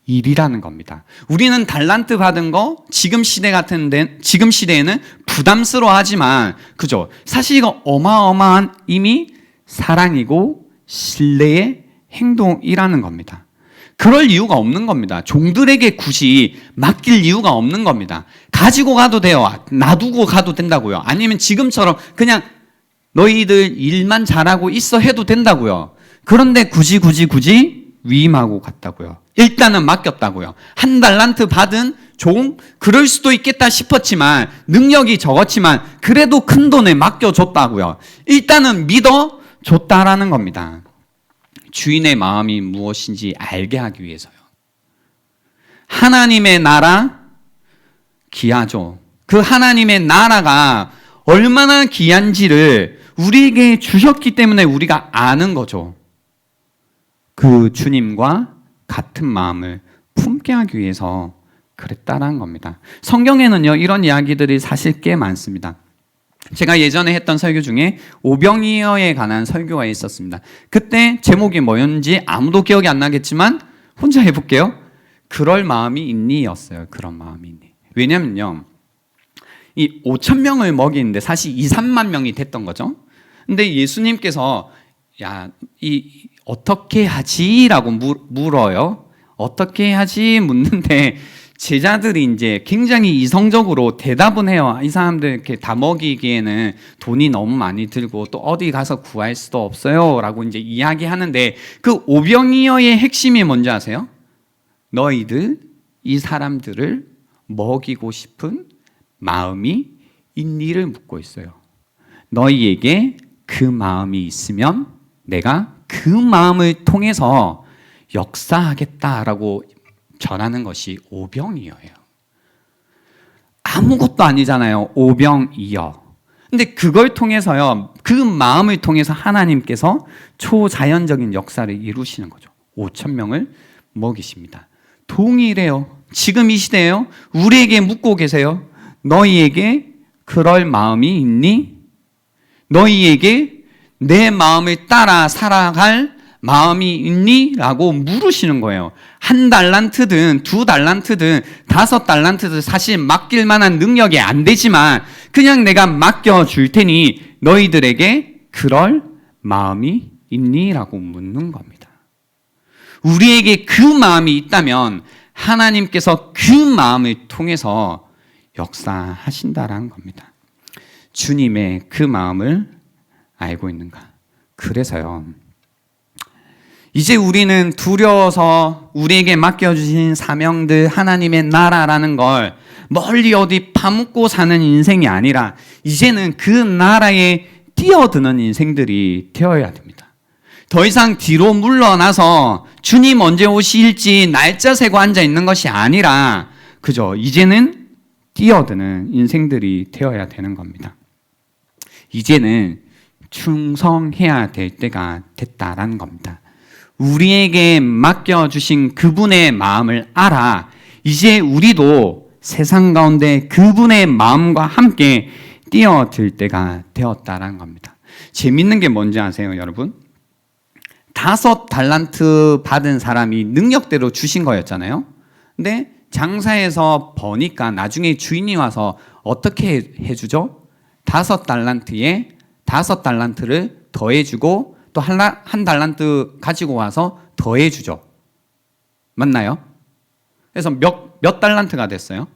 일이라는 겁니다. 우리는 달란트 받은 거 지금 시대에는 부담스러워하지만 그죠? 사실 이거 어마어마한 이미 사랑이고 신뢰의 행동이라는 겁니다. 그럴 이유가 없는 겁니다. 종들에게 굳이 맡길 이유가 없는 겁니다. 가지고 가도 돼요. 놔두고 가도 된다고요. 아니면 지금처럼 그냥 너희들 일만 잘하고 있어 해도 된다고요. 그런데 굳이 위임하고 갔다고요. 일단은 맡겼다고요. 1달란트 받은 종 그럴 수도 있겠다 싶었지만 능력이 적었지만 그래도 큰 돈을 맡겨줬다고요. 일단은 믿어줬다라는 겁니다. 주인의 마음이 무엇인지 알게 하기 위해서요. 하나님의 나라 귀하죠. 그 하나님의 나라가 얼마나 귀한지를 우리에게 주셨기 때문에 우리가 아는 거죠. 그 주님과 같은 마음을 품게 하기 위해서 그랬다라는 겁니다. 성경에는요 이런 이야기들이 사실 꽤 많습니다. 제가 예전에 했던 설교 중에 오병이어에 관한 설교가 있었습니다. 그때 제목이 뭐였는지 아무도 기억이 안 나겠지만 혼자 해볼게요. 그럴 마음이 있니? 였어요. 그런 마음이 있니? 왜냐면요 이 5,000명을 먹이는데 사실 2, 3만 명이 됐던 거죠. 근데 예수님께서 어떻게 하지? 라고 물어요. 어떻게 하지? 묻는데 제자들이 이제 굉장히 이성적으로 대답은 해요. 이 사람들 이렇게 다 먹이기에는 돈이 너무 많이 들고 또 어디 가서 구할 수도 없어요. 라고 이제 이야기하는데 그 오병이어의 핵심이 뭔지 아세요? 너희들 이 사람들을 먹이고 싶은 마음이 있니를 묻고 있어요. 너희에게 그 마음이 있으면 내가 그 마음을 통해서 역사하겠다라고 전하는 것이 오병이어예요. 아무것도 아니잖아요. 오병이어. 근데 그걸 통해서요. 그 마음을 통해서 하나님께서 초자연적인 역사를 이루시는 거죠. 5,000명을 먹이십니다. 동일해요. 지금 이 시대에요. 우리에게 묻고 계세요. 너희에게 그럴 마음이 있니? 너희에게 내 마음을 따라 살아갈 마음이 있니? 라고 물으시는 거예요. 1달란트든 2달란트든 5달란트든 사실 맡길 만한 능력이 안 되지만 그냥 내가 맡겨줄 테니 너희들에게 그럴 마음이 있니? 라고 묻는 겁니다. 우리에게 그 마음이 있다면 하나님께서 그 마음을 통해서 역사하신다라는 겁니다. 주님의 그 마음을 알고 있는가? 그래서요, 이제 우리는 두려워서 우리에게 맡겨주신 사명들, 하나님의 나라라는 걸 멀리 어디 파묻고 사는 인생이 아니라 이제는 그 나라에 뛰어드는 인생들이 되어야 됩니다. 더 이상 뒤로 물러나서 주님 언제 오실지 날짜 세고 앉아 있는 것이 아니라 그저 이제는 뛰어드는 인생들이 되어야 되는 겁니다. 이제는 충성해야 될 때가 됐다라는 겁니다. 우리에게 맡겨주신 그분의 마음을 알아 이제 우리도 세상 가운데 그분의 마음과 함께 뛰어들 때가 되었다라는 겁니다. 재밌는 게 뭔지 아세요, 여러분? 5달란트 받은 사람이 능력대로 주신 거였잖아요. 근데 장사해서 버니까 나중에 주인이 와서 어떻게 해주죠? 5달란트에 5달란트를 더해주고 또 한 달란트 가지고 와서 더해주죠. 맞나요? 그래서 몇 달란트가 됐어요?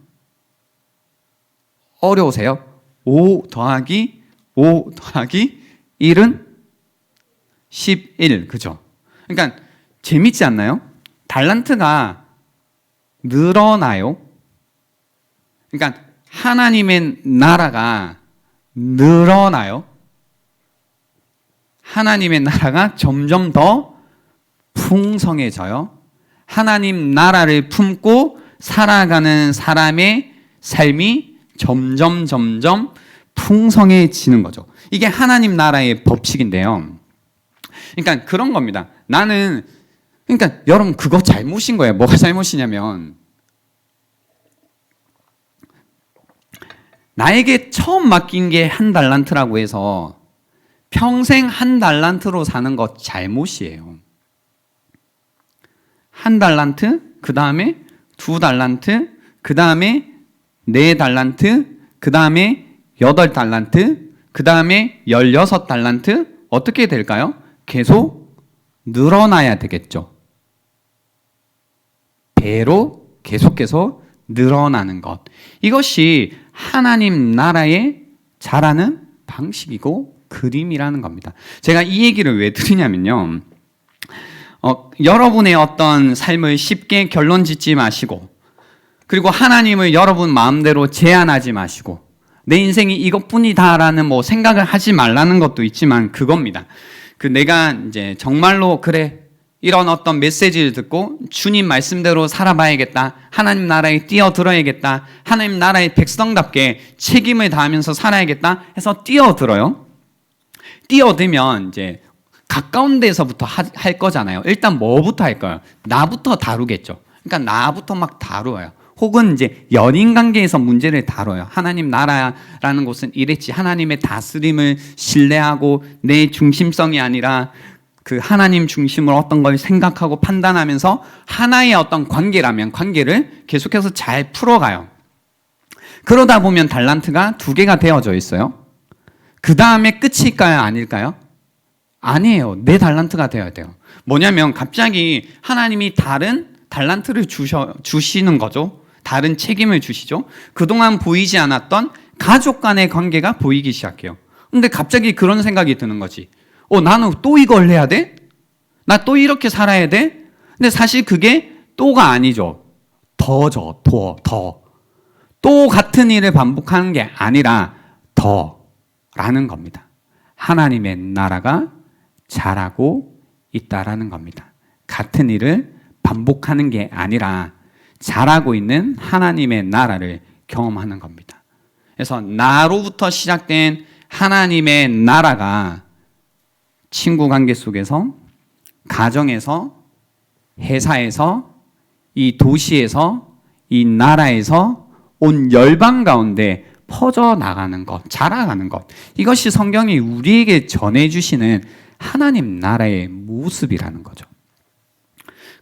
어려우세요? 5 더하기 1은 11, 그죠? 그러니까 재밌지 않나요? 달란트가 늘어나요. 그러니까 하나님의 나라가 늘어나요. 하나님의 나라가 점점 더 풍성해져요. 하나님 나라를 품고 살아가는 사람의 삶이 점점 풍성해지는 거죠. 이게 하나님 나라의 법칙인데요. 그러니까 그런 겁니다. 그러니까 여러분 그거 잘못인 거예요. 뭐가 잘못이냐면 나에게 처음 맡긴 게 1달란트라고 해서 평생 1달란트로 사는 것 잘못이에요. 1달란트, 그 다음에 2달란트, 그 다음에 4달란트, 그 다음에 8달란트, 그 다음에 16달란트 어떻게 될까요? 계속 늘어나야 되겠죠. 배로 계속해서 늘어나는 것. 이것이 하나님 나라의 자라는 방식이고 그림이라는 겁니다. 제가 이 얘기를 왜 드리냐면요. 여러분의 어떤 삶을 쉽게 결론 짓지 마시고 그리고 하나님을 여러분 마음대로 제한하지 마시고 내 인생이 이것뿐이다라는 생각을 하지 말라는 것도 있지만 그겁니다. 내가 이제 정말로 그래 이런 어떤 메시지를 듣고 주님 말씀대로 살아봐야겠다. 하나님 나라에 뛰어들어야겠다. 하나님 나라의 백성답게 책임을 다하면서 살아야겠다 해서 뛰어들어요. 뛰어들면 이제 가까운 데서부터 할 거잖아요. 일단 뭐부터 할까요? 나부터 다루겠죠. 그러니까 나부터 막 다루어요. 혹은 이제 연인 관계에서 문제를 다뤄요. 하나님 나라라는 곳은 이랬지. 하나님의 다스림을 신뢰하고 내 중심성이 아니라 그 하나님 중심으로 어떤 걸 생각하고 판단하면서 하나의 어떤 관계라면 관계를 계속해서 잘 풀어가요. 그러다 보면 달란트가 2개가 되어져 있어요. 그 다음에 끝일까요? 아닐까요? 아니에요. 4달란트가 되어야 돼요. 뭐냐면 갑자기 하나님이 다른 달란트를 주시는 거죠. 다른 책임을 주시죠. 그동안 보이지 않았던 가족 간의 관계가 보이기 시작해요. 근데 갑자기 그런 생각이 드는 거지. 나는 또 이걸 해야 돼? 나 또 이렇게 살아야 돼? 근데 사실 그게 또가 아니죠. 더죠. 더. 또 같은 일을 반복하는 게 아니라 더라는 겁니다. 하나님의 나라가 자라고 있다라는 겁니다. 같은 일을 반복하는 게 아니라 자라고 있는 하나님의 나라를 경험하는 겁니다. 그래서 나로부터 시작된 하나님의 나라가 친구 관계 속에서, 가정에서, 회사에서, 이 도시에서, 이 나라에서 온 열방 가운데 퍼져나가는 것, 자라가는 것. 이것이 성경이 우리에게 전해주시는 하나님 나라의 모습이라는 거죠.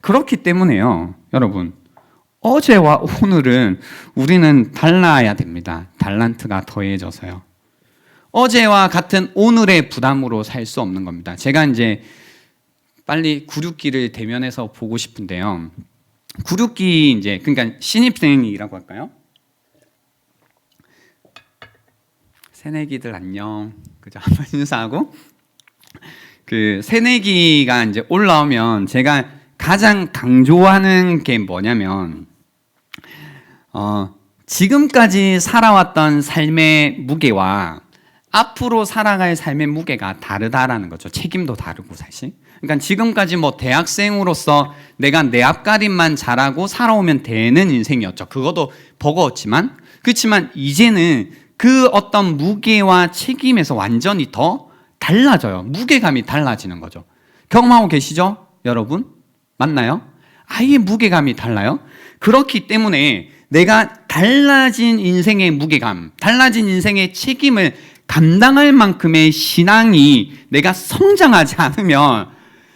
그렇기 때문에요, 여러분, 어제와 오늘은 우리는 달라야 됩니다. 달란트가 더해져서요. 어제와 같은 오늘의 부담으로 살 수 없는 겁니다. 제가 이제 빨리 967을 대면해서 보고 싶은데요. 967 이제 그러니까 신입생이라고 할까요? 새내기들 안녕. 그죠? 한번 인사하고 그 새내기가 이제 올라오면 제가 가장 강조하는 게 뭐냐면 지금까지 살아왔던 삶의 무게와 앞으로 살아갈 삶의 무게가 다르다라는 거죠. 책임도 다르고 사실. 그러니까 지금까지 뭐 대학생으로서 내가 내 앞가림만 잘하고 살아오면 되는 인생이었죠. 그것도 버거웠지만 그렇지만 이제는 그 어떤 무게와 책임에서 완전히 더 달라져요. 무게감이 달라지는 거죠. 경험하고 계시죠? 여러분? 맞나요? 아예 무게감이 달라요. 그렇기 때문에 내가 달라진 인생의 무게감, 달라진 인생의 책임을 감당할 만큼의 신앙이 내가 성장하지 않으면,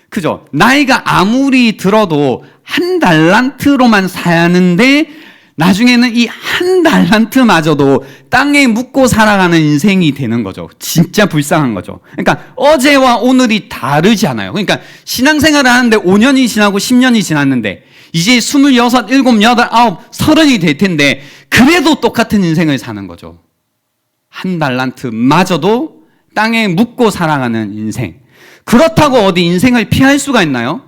그죠? 나이가 아무리 들어도 한 달란트로만 사는데 나중에는 이 한 달란트마저도 땅에 묻고 살아가는 인생이 되는 거죠. 진짜 불쌍한 거죠. 그러니까 어제와 오늘이 다르지 않아요. 그러니까 신앙생활을 하는데 5년이 지나고 10년이 지났는데 이제 26, 7, 8, 9, 30이 될 텐데 그래도 똑같은 인생을 사는 거죠. 한 달란트마저도 땅에 묻고 살아가는 인생. 그렇다고 어디 인생을 피할 수가 있나요?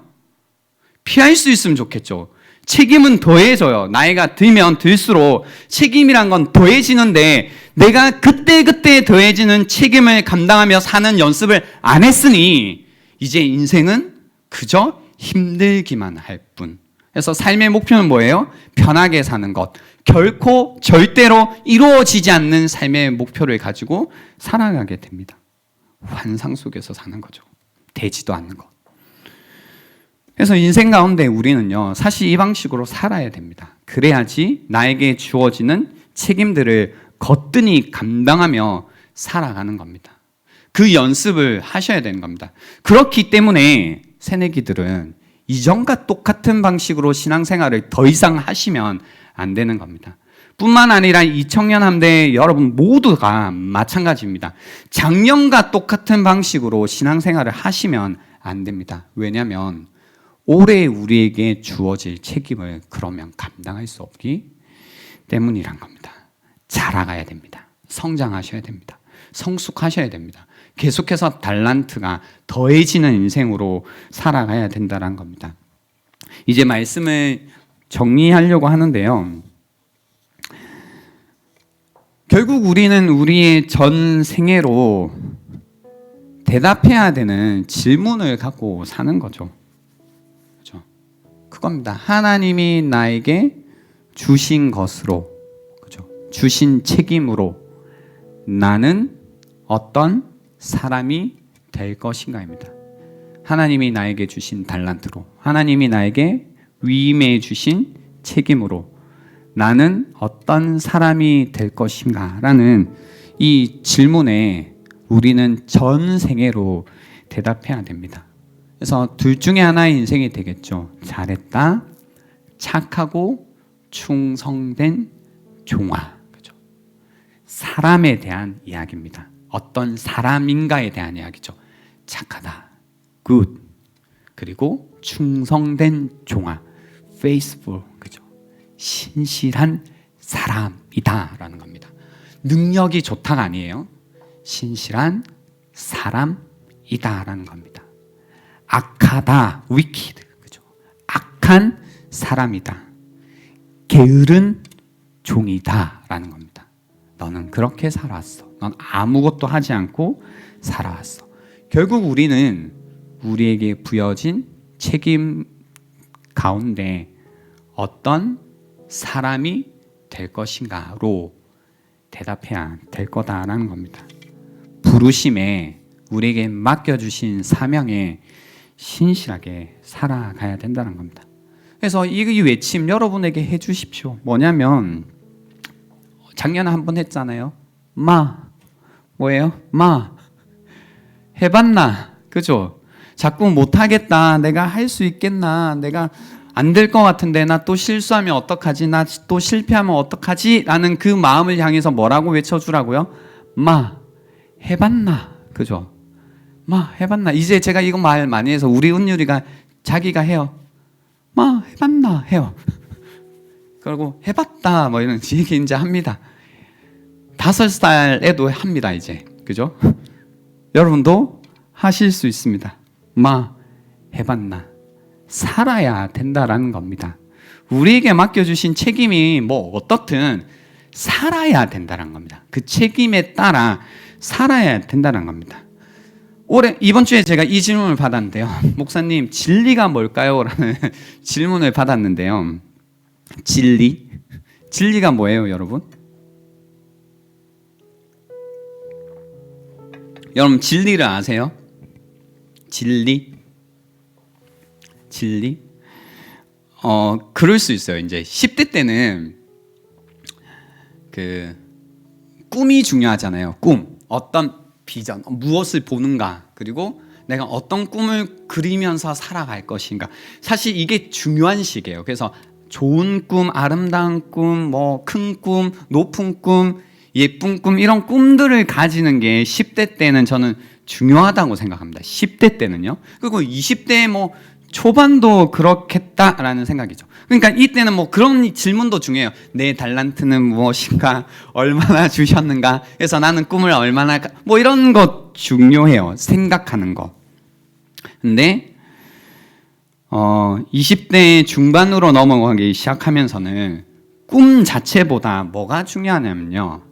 피할 수 있으면 좋겠죠. 책임은 더해져요. 나이가 들면 들수록 책임이란 건 더해지는데 내가 그때그때 더해지는 책임을 감당하며 사는 연습을 안 했으니 이제 인생은 그저 힘들기만 할 뿐. 그래서 삶의 목표는 뭐예요? 편하게 사는 것. 결코 절대로 이루어지지 않는 삶의 목표를 가지고 살아가게 됩니다. 환상 속에서 사는 거죠. 되지도 않는 것. 그래서 인생 가운데 우리는요, 사실 이 방식으로 살아야 됩니다. 그래야지 나에게 주어지는 책임들을 거뜬히 감당하며 살아가는 겁니다. 그 연습을 하셔야 되는 겁니다. 그렇기 때문에 새내기들은 이전과 똑같은 방식으로 신앙생활을 더 이상 하시면 안 되는 겁니다. 뿐만 아니라 이 청년 함대 여러분 모두가 마찬가지입니다. 작년과 똑같은 방식으로 신앙생활을 하시면 안 됩니다. 왜냐하면 올해 우리에게 주어질 책임을 그러면 감당할 수 없기 때문이란 겁니다. 자라가야 됩니다. 성장하셔야 됩니다. 성숙하셔야 됩니다. 계속해서 달란트가 더해지는 인생으로 살아가야 된다는 겁니다. 이제 말씀을 정리하려고 하는데요. 결국 우리는 우리의 전 생애로 대답해야 되는 질문을 갖고 사는 거죠. 그렇죠? 그겁니다. 하나님이 나에게 주신 것으로, 그렇죠? 주신 책임으로 나는 어떤 사람이 될 것인가입니다. 하나님이 나에게 주신 달란트로, 하나님이 나에게 위임해 주신 책임으로 나는 어떤 사람이 될 것인가라는 이 질문에 우리는 전 생애로 대답해야 됩니다. 그래서 둘 중에 하나의 인생이 되겠죠. 잘했다, 착하고 충성된 종아. 그죠? 사람에 대한 이야기입니다. 어떤 사람인가에 대한 이야기죠. 착하다, good. 그리고 충성된 종아, faithful. 그죠? 신실한 사람이다라는 겁니다. 능력이 좋다가 아니에요. 신실한 사람이다라는 겁니다. 악하다, wicked. 그죠? 악한 사람이다. 게으른 종이다라는 겁니다. 너는 그렇게 살아왔어. 넌 아무것도 하지 않고 살아왔어. 결국 우리는 우리에게 부여진 책임 가운데 어떤 사람이 될 것인가로 대답해야 될 거다라는 겁니다. 부르심에 우리에게 맡겨주신 사명에 신실하게 살아가야 된다는 겁니다. 그래서 이 외침 여러분에게 해주십시오. 뭐냐면 작년에 한 번 했잖아요. 마, 뭐예요? 마, 해봤나? 그죠? 자꾸 못하겠다. 내가 할 수 있겠나? 내가 안 될 것 같은데 나 또 실수하면 어떡하지? 나 또 실패하면 어떡하지? 라는 그 마음을 향해서 뭐라고 외쳐주라고요? 마, 해봤나? 그죠? 마, 해봤나? 이제 제가 이거 말 많이 해서 우리 은율이가 자기가 해요. 마, 해봤나? 해요. 그리고 해봤다 뭐 이런 얘기 이제 합니다. 5살에도 합니다 이제. 그죠? 여러분도 하실 수 있습니다. 마, 해봤나? 살아야 된다라는 겁니다. 우리에게 맡겨주신 책임이 뭐 어떻든 살아야 된다는 겁니다. 그 책임에 따라 살아야 된다는 겁니다. 이번 주에 제가 이 질문을 받았는데요. 목사님, 진리가 뭘까요? 라는 질문을 받았는데요. 진리? 진리가 뭐예요, 여러분? 여러분, 진리를 아세요? 진리? 그럴 수 있어요. 이제 10대 때는 그 꿈이 중요하잖아요. 꿈. 어떤 비전, 무엇을 보는가, 그리고 내가 어떤 꿈을 그리면서 살아갈 것인가. 사실 이게 중요한 시기예요. 그래서 좋은 꿈, 아름다운 꿈, 뭐 큰 꿈, 높은 꿈, 예쁜 꿈, 이런 꿈들을 가지는 게 10대 때는 저는 중요하다고 생각합니다. 10대 때는요. 그리고 20대 뭐 초반도 그렇겠다라는 생각이죠. 그러니까 이때는 뭐 그런 질문도 중요해요. 내 달란트는 무엇인가? 얼마나 주셨는가? 그래서 나는 꿈을 얼마나, 뭐 이런 거 중요해요. 생각하는 거. 근데 20대 중반으로 넘어가기 시작하면서는 꿈 자체보다 뭐가 중요하냐면요,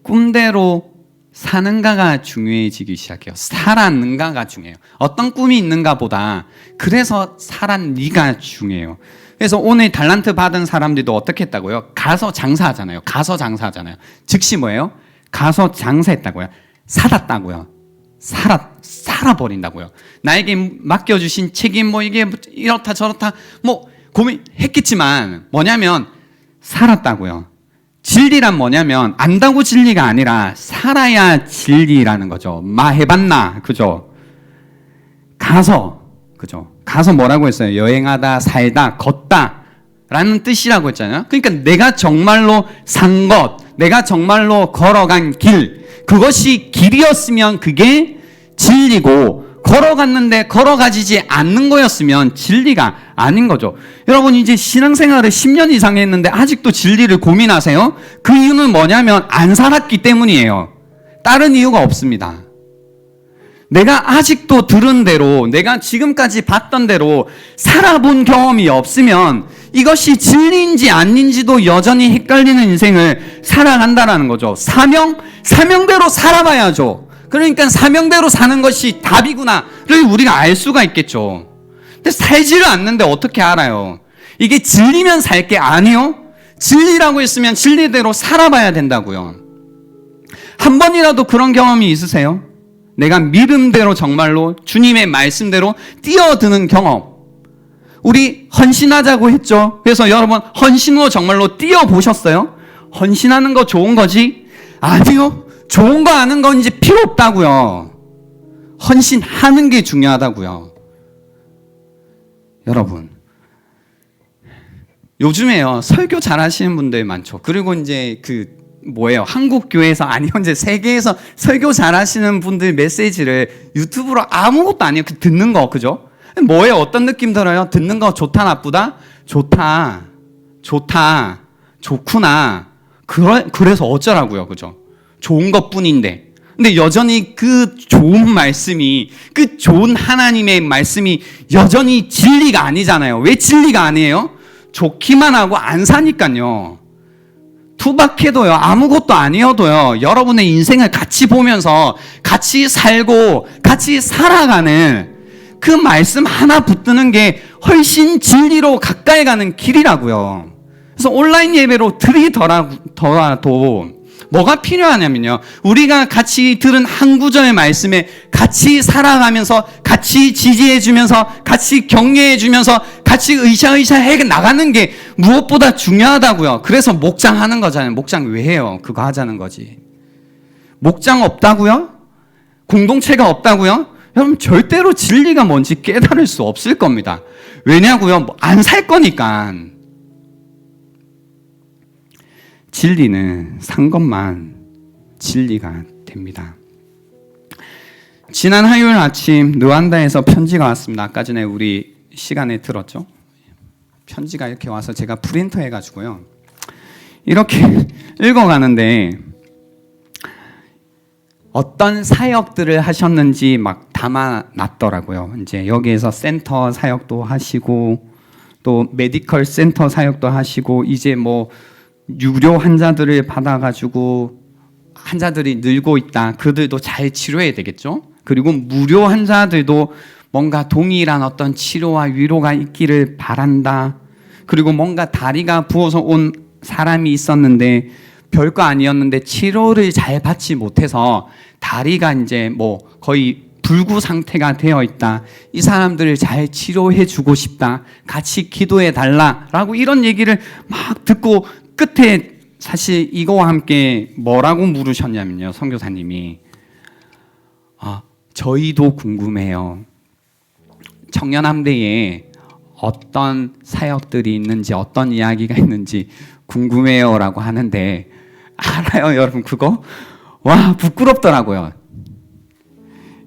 꿈대로 사는가가 중요해지기 시작해요. 살았는가가 중요해요. 어떤 꿈이 있는가보다 그래서 살았니가 중요해요. 그래서 오늘 달란트 받은 사람들도 어떻게 했다고요? 가서 장사하잖아요. 즉시 뭐예요? 가서 장사했다고요. 살았다고요. 살아버린다고요. 나에게 맡겨주신 책임, 뭐 이게 이렇다 저렇다 뭐 고민했겠지만 뭐냐면 살았다고요. 진리란 뭐냐면 안다고 진리가 아니라 살아야 진리라는 거죠. 마 해봤나? 그죠? 그죠? 가서 뭐라고 했어요? 여행하다, 살다, 걷다 라는 뜻이라고 했잖아요. 그러니까 내가 정말로 산 것, 내가 정말로 걸어간 길, 그것이 길이었으면 그게 진리고, 걸어갔는데 걸어가지지 않는 거였으면 진리가 아닌 거죠. 여러분, 이제 신앙생활을 10년 이상 했는데 아직도 진리를 고민하세요? 그 이유는 뭐냐면 안 살았기 때문이에요. 다른 이유가 없습니다. 내가 아직도 들은 대로, 내가 지금까지 봤던 대로 살아본 경험이 없으면 이것이 진리인지 아닌지도 여전히 헷갈리는 인생을 살아간다는 거죠. 사명대로 살아봐야죠. 그러니까 사명대로 사는 것이 답이구나를 우리가 알 수가 있겠죠. 근데 살지를 않는데 어떻게 알아요? 이게 진리면 살 게 아니요? 진리라고 했으면 진리대로 살아봐야 된다고요. 한 번이라도 그런 경험이 있으세요? 내가 믿음대로 정말로 주님의 말씀대로 뛰어드는 경험. 우리 헌신하자고 했죠. 그래서 여러분, 헌신으로 정말로 뛰어보셨어요? 헌신하는 거 좋은 거지? 아니요. 좋은 거 아는 건 이제 필요 없다고요. 헌신하는 게 중요하다고요. 여러분, 요즘에요, 설교 잘하시는 분들 많죠. 그리고 이제 한국 교회에서, 아니 현재 세계에서 설교 잘하시는 분들 메시지를 유튜브로 아무것도 아니에요. 듣는 거, 그죠? 뭐예요? 어떤 느낌 들어요? 듣는 거 좋다, 나쁘다? 좋다, 좋구나. 그래서 어쩌라고요, 그죠? 좋은 것뿐인데. 근데 여전히 그 좋은 말씀이, 그 좋은 하나님의 말씀이 여전히 진리가 아니잖아요. 왜 진리가 아니에요? 좋기만 하고 안 사니까요. 투박해도요, 아무것도 아니어도요, 여러분의 인생을 같이 보면서 같이 살고 같이 살아가는 그 말씀 하나 붙드는 게 훨씬 진리로 가까이 가는 길이라고요. 그래서 온라인 예배로 드리더라도 뭐가 필요하냐면요, 우리가 같이 들은 한 구절의 말씀에 같이 살아가면서, 같이 지지해주면서, 같이 격려해주면서, 같이 으쌰으쌰 해 나가는 게 무엇보다 중요하다고요. 그래서 목장 하는 거잖아요. 목장 왜 해요? 그거 하자는 거지. 목장 없다고요? 공동체가 없다고요? 여러분 절대로 진리가 뭔지 깨달을 수 없을 겁니다. 왜냐고요? 안 살 거니까. 진리는 산 것만 진리가 됩니다. 지난 화요일 아침 르완다에서 편지가 왔습니다. 아까 전에 우리 시간에 들었죠? 편지가 이렇게 와서 제가 프린터 해가지고요. 이렇게 읽어가는데 어떤 사역들을 하셨는지 막 담아놨더라고요. 이제 여기에서 센터 사역도 하시고 또 메디컬 센터 사역도 하시고 이제 뭐 유료 환자들을 받아가지고 환자들이 늘고 있다. 그들도 잘 치료해야 되겠죠. 그리고 무료 환자들도 뭔가 동일한 어떤 치료와 위로가 있기를 바란다. 그리고 뭔가 다리가 부어서 온 사람이 있었는데 별거 아니었는데 치료를 잘 받지 못해서 다리가 이제 뭐 거의 불구 상태가 되어 있다. 이 사람들을 잘 치료해 주고 싶다. 같이 기도해 달라라고 이런 얘기를 막 듣고 끝에 사실 이거와 함께 뭐라고 물으셨냐면요. 선교사님이 저희도 궁금해요. 청년함대에 어떤 사역들이 있는지 어떤 이야기가 있는지 궁금해요라고 하는데 알아요, 여러분 그거? 와 부끄럽더라고요.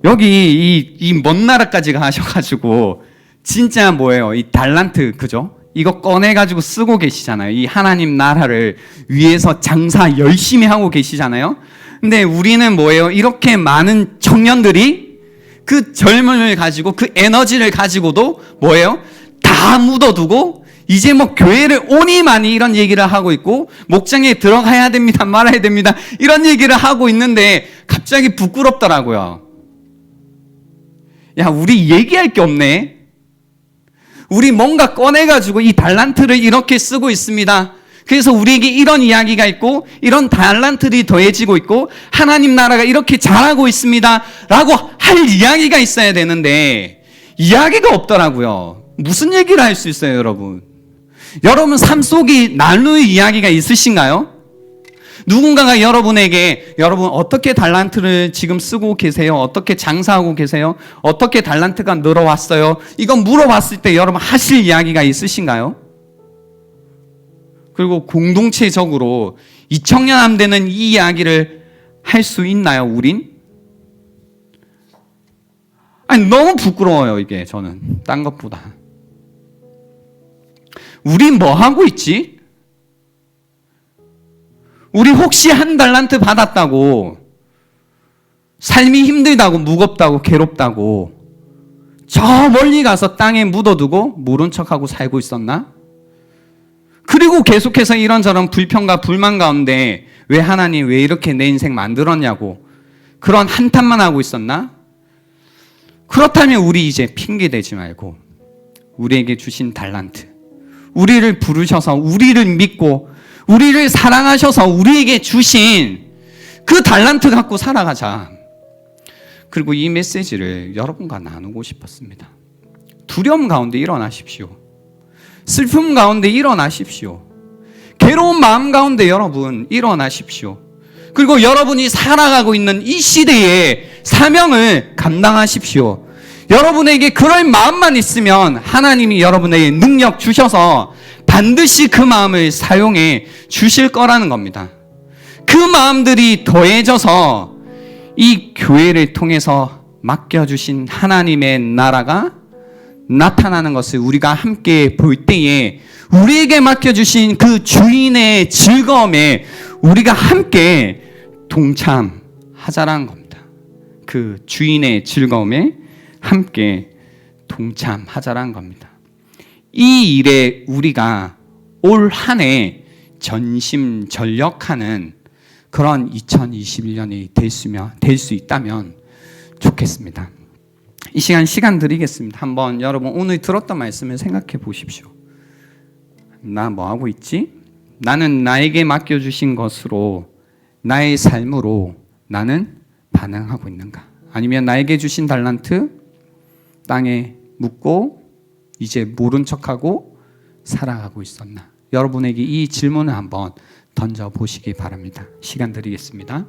여기 이 먼 나라까지 가셔가지고 진짜 뭐예요? 이 달란트 그죠? 이거 꺼내가지고 쓰고 계시잖아요. 이 하나님 나라를 위해서 장사 열심히 하고 계시잖아요. 근데 우리는 뭐예요? 이렇게 많은 청년들이 그 젊음을 가지고 그 에너지를 가지고도 뭐예요? 다 묻어두고 이제 뭐 교회를 오니 많이 이런 얘기를 하고 있고 목장에 들어가야 됩니다 말아야 됩니다 이런 얘기를 하고 있는데 갑자기 부끄럽더라고요. 야 우리 얘기할 게 없네. 우리 뭔가 꺼내가지고 이 달란트를 이렇게 쓰고 있습니다. 그래서 우리에게 이런 이야기가 있고 이런 달란트들이 더해지고 있고 하나님 나라가 이렇게 잘하고 있습니다 라고 할 이야기가 있어야 되는데 이야기가 없더라고요. 무슨 얘기를 할 수 있어요, 여러분? 여러분 삶 속에 나눌 이야기가 있으신가요? 누군가가 여러분에게 여러분 어떻게 달란트를 지금 쓰고 계세요? 어떻게 장사하고 계세요? 어떻게 달란트가 늘어왔어요? 이건 물어봤을 때 여러분 하실 이야기가 있으신가요? 그리고 공동체적으로 이 청년함대는 이 이야기를 할 수 있나요, 우린? 아니 너무 부끄러워요, 이게 저는 딴 것보다. 우린 뭐 하고 있지? 우리 혹시 한 달란트 받았다고 삶이 힘들다고 무겁다고 괴롭다고 저 멀리 가서 땅에 묻어두고 모른 척하고 살고 있었나? 그리고 계속해서 이런저런 불평과 불만 가운데 왜 하나님 왜 이렇게 내 인생 만들었냐고 그런 한탄만 하고 있었나? 그렇다면 우리 이제 핑계대지 말고 우리에게 주신 달란트 우리를 부르셔서 우리를 믿고 우리를 사랑하셔서 우리에게 주신 그 달란트 갖고 살아가자. 그리고 이 메시지를 여러분과 나누고 싶었습니다. 두려움 가운데 일어나십시오. 슬픔 가운데 일어나십시오. 괴로운 마음 가운데 여러분 일어나십시오. 그리고 여러분이 살아가고 있는 이 시대의 사명을 감당하십시오. 여러분에게 그럴 마음만 있으면 하나님이 여러분에게 능력 주셔서 반드시 그 마음을 사용해 주실 거라는 겁니다. 그 마음들이 더해져서 이 교회를 통해서 맡겨주신 하나님의 나라가 나타나는 것을 우리가 함께 볼 때에 우리에게 맡겨주신 그 주인의 즐거움에 우리가 함께 동참하자라는 겁니다. 그 주인의 즐거움에 함께 동참하자라는 겁니다. 이 일에 우리가 올 한 해 전심전력하는 그런 2021년이 될 수 있다면 좋겠습니다. 이 시간 드리겠습니다. 한번 여러분 오늘 들었던 말씀을 생각해 보십시오. 나 뭐 하고 있지? 나는 나에게 맡겨주신 것으로 나의 삶으로 나는 반응하고 있는가? 아니면 나에게 주신 달란트 땅에 묻고 이제 모른 척하고 살아가고 있었나? 여러분에게 이 질문을 한번 던져보시기 바랍니다. 시간 드리겠습니다.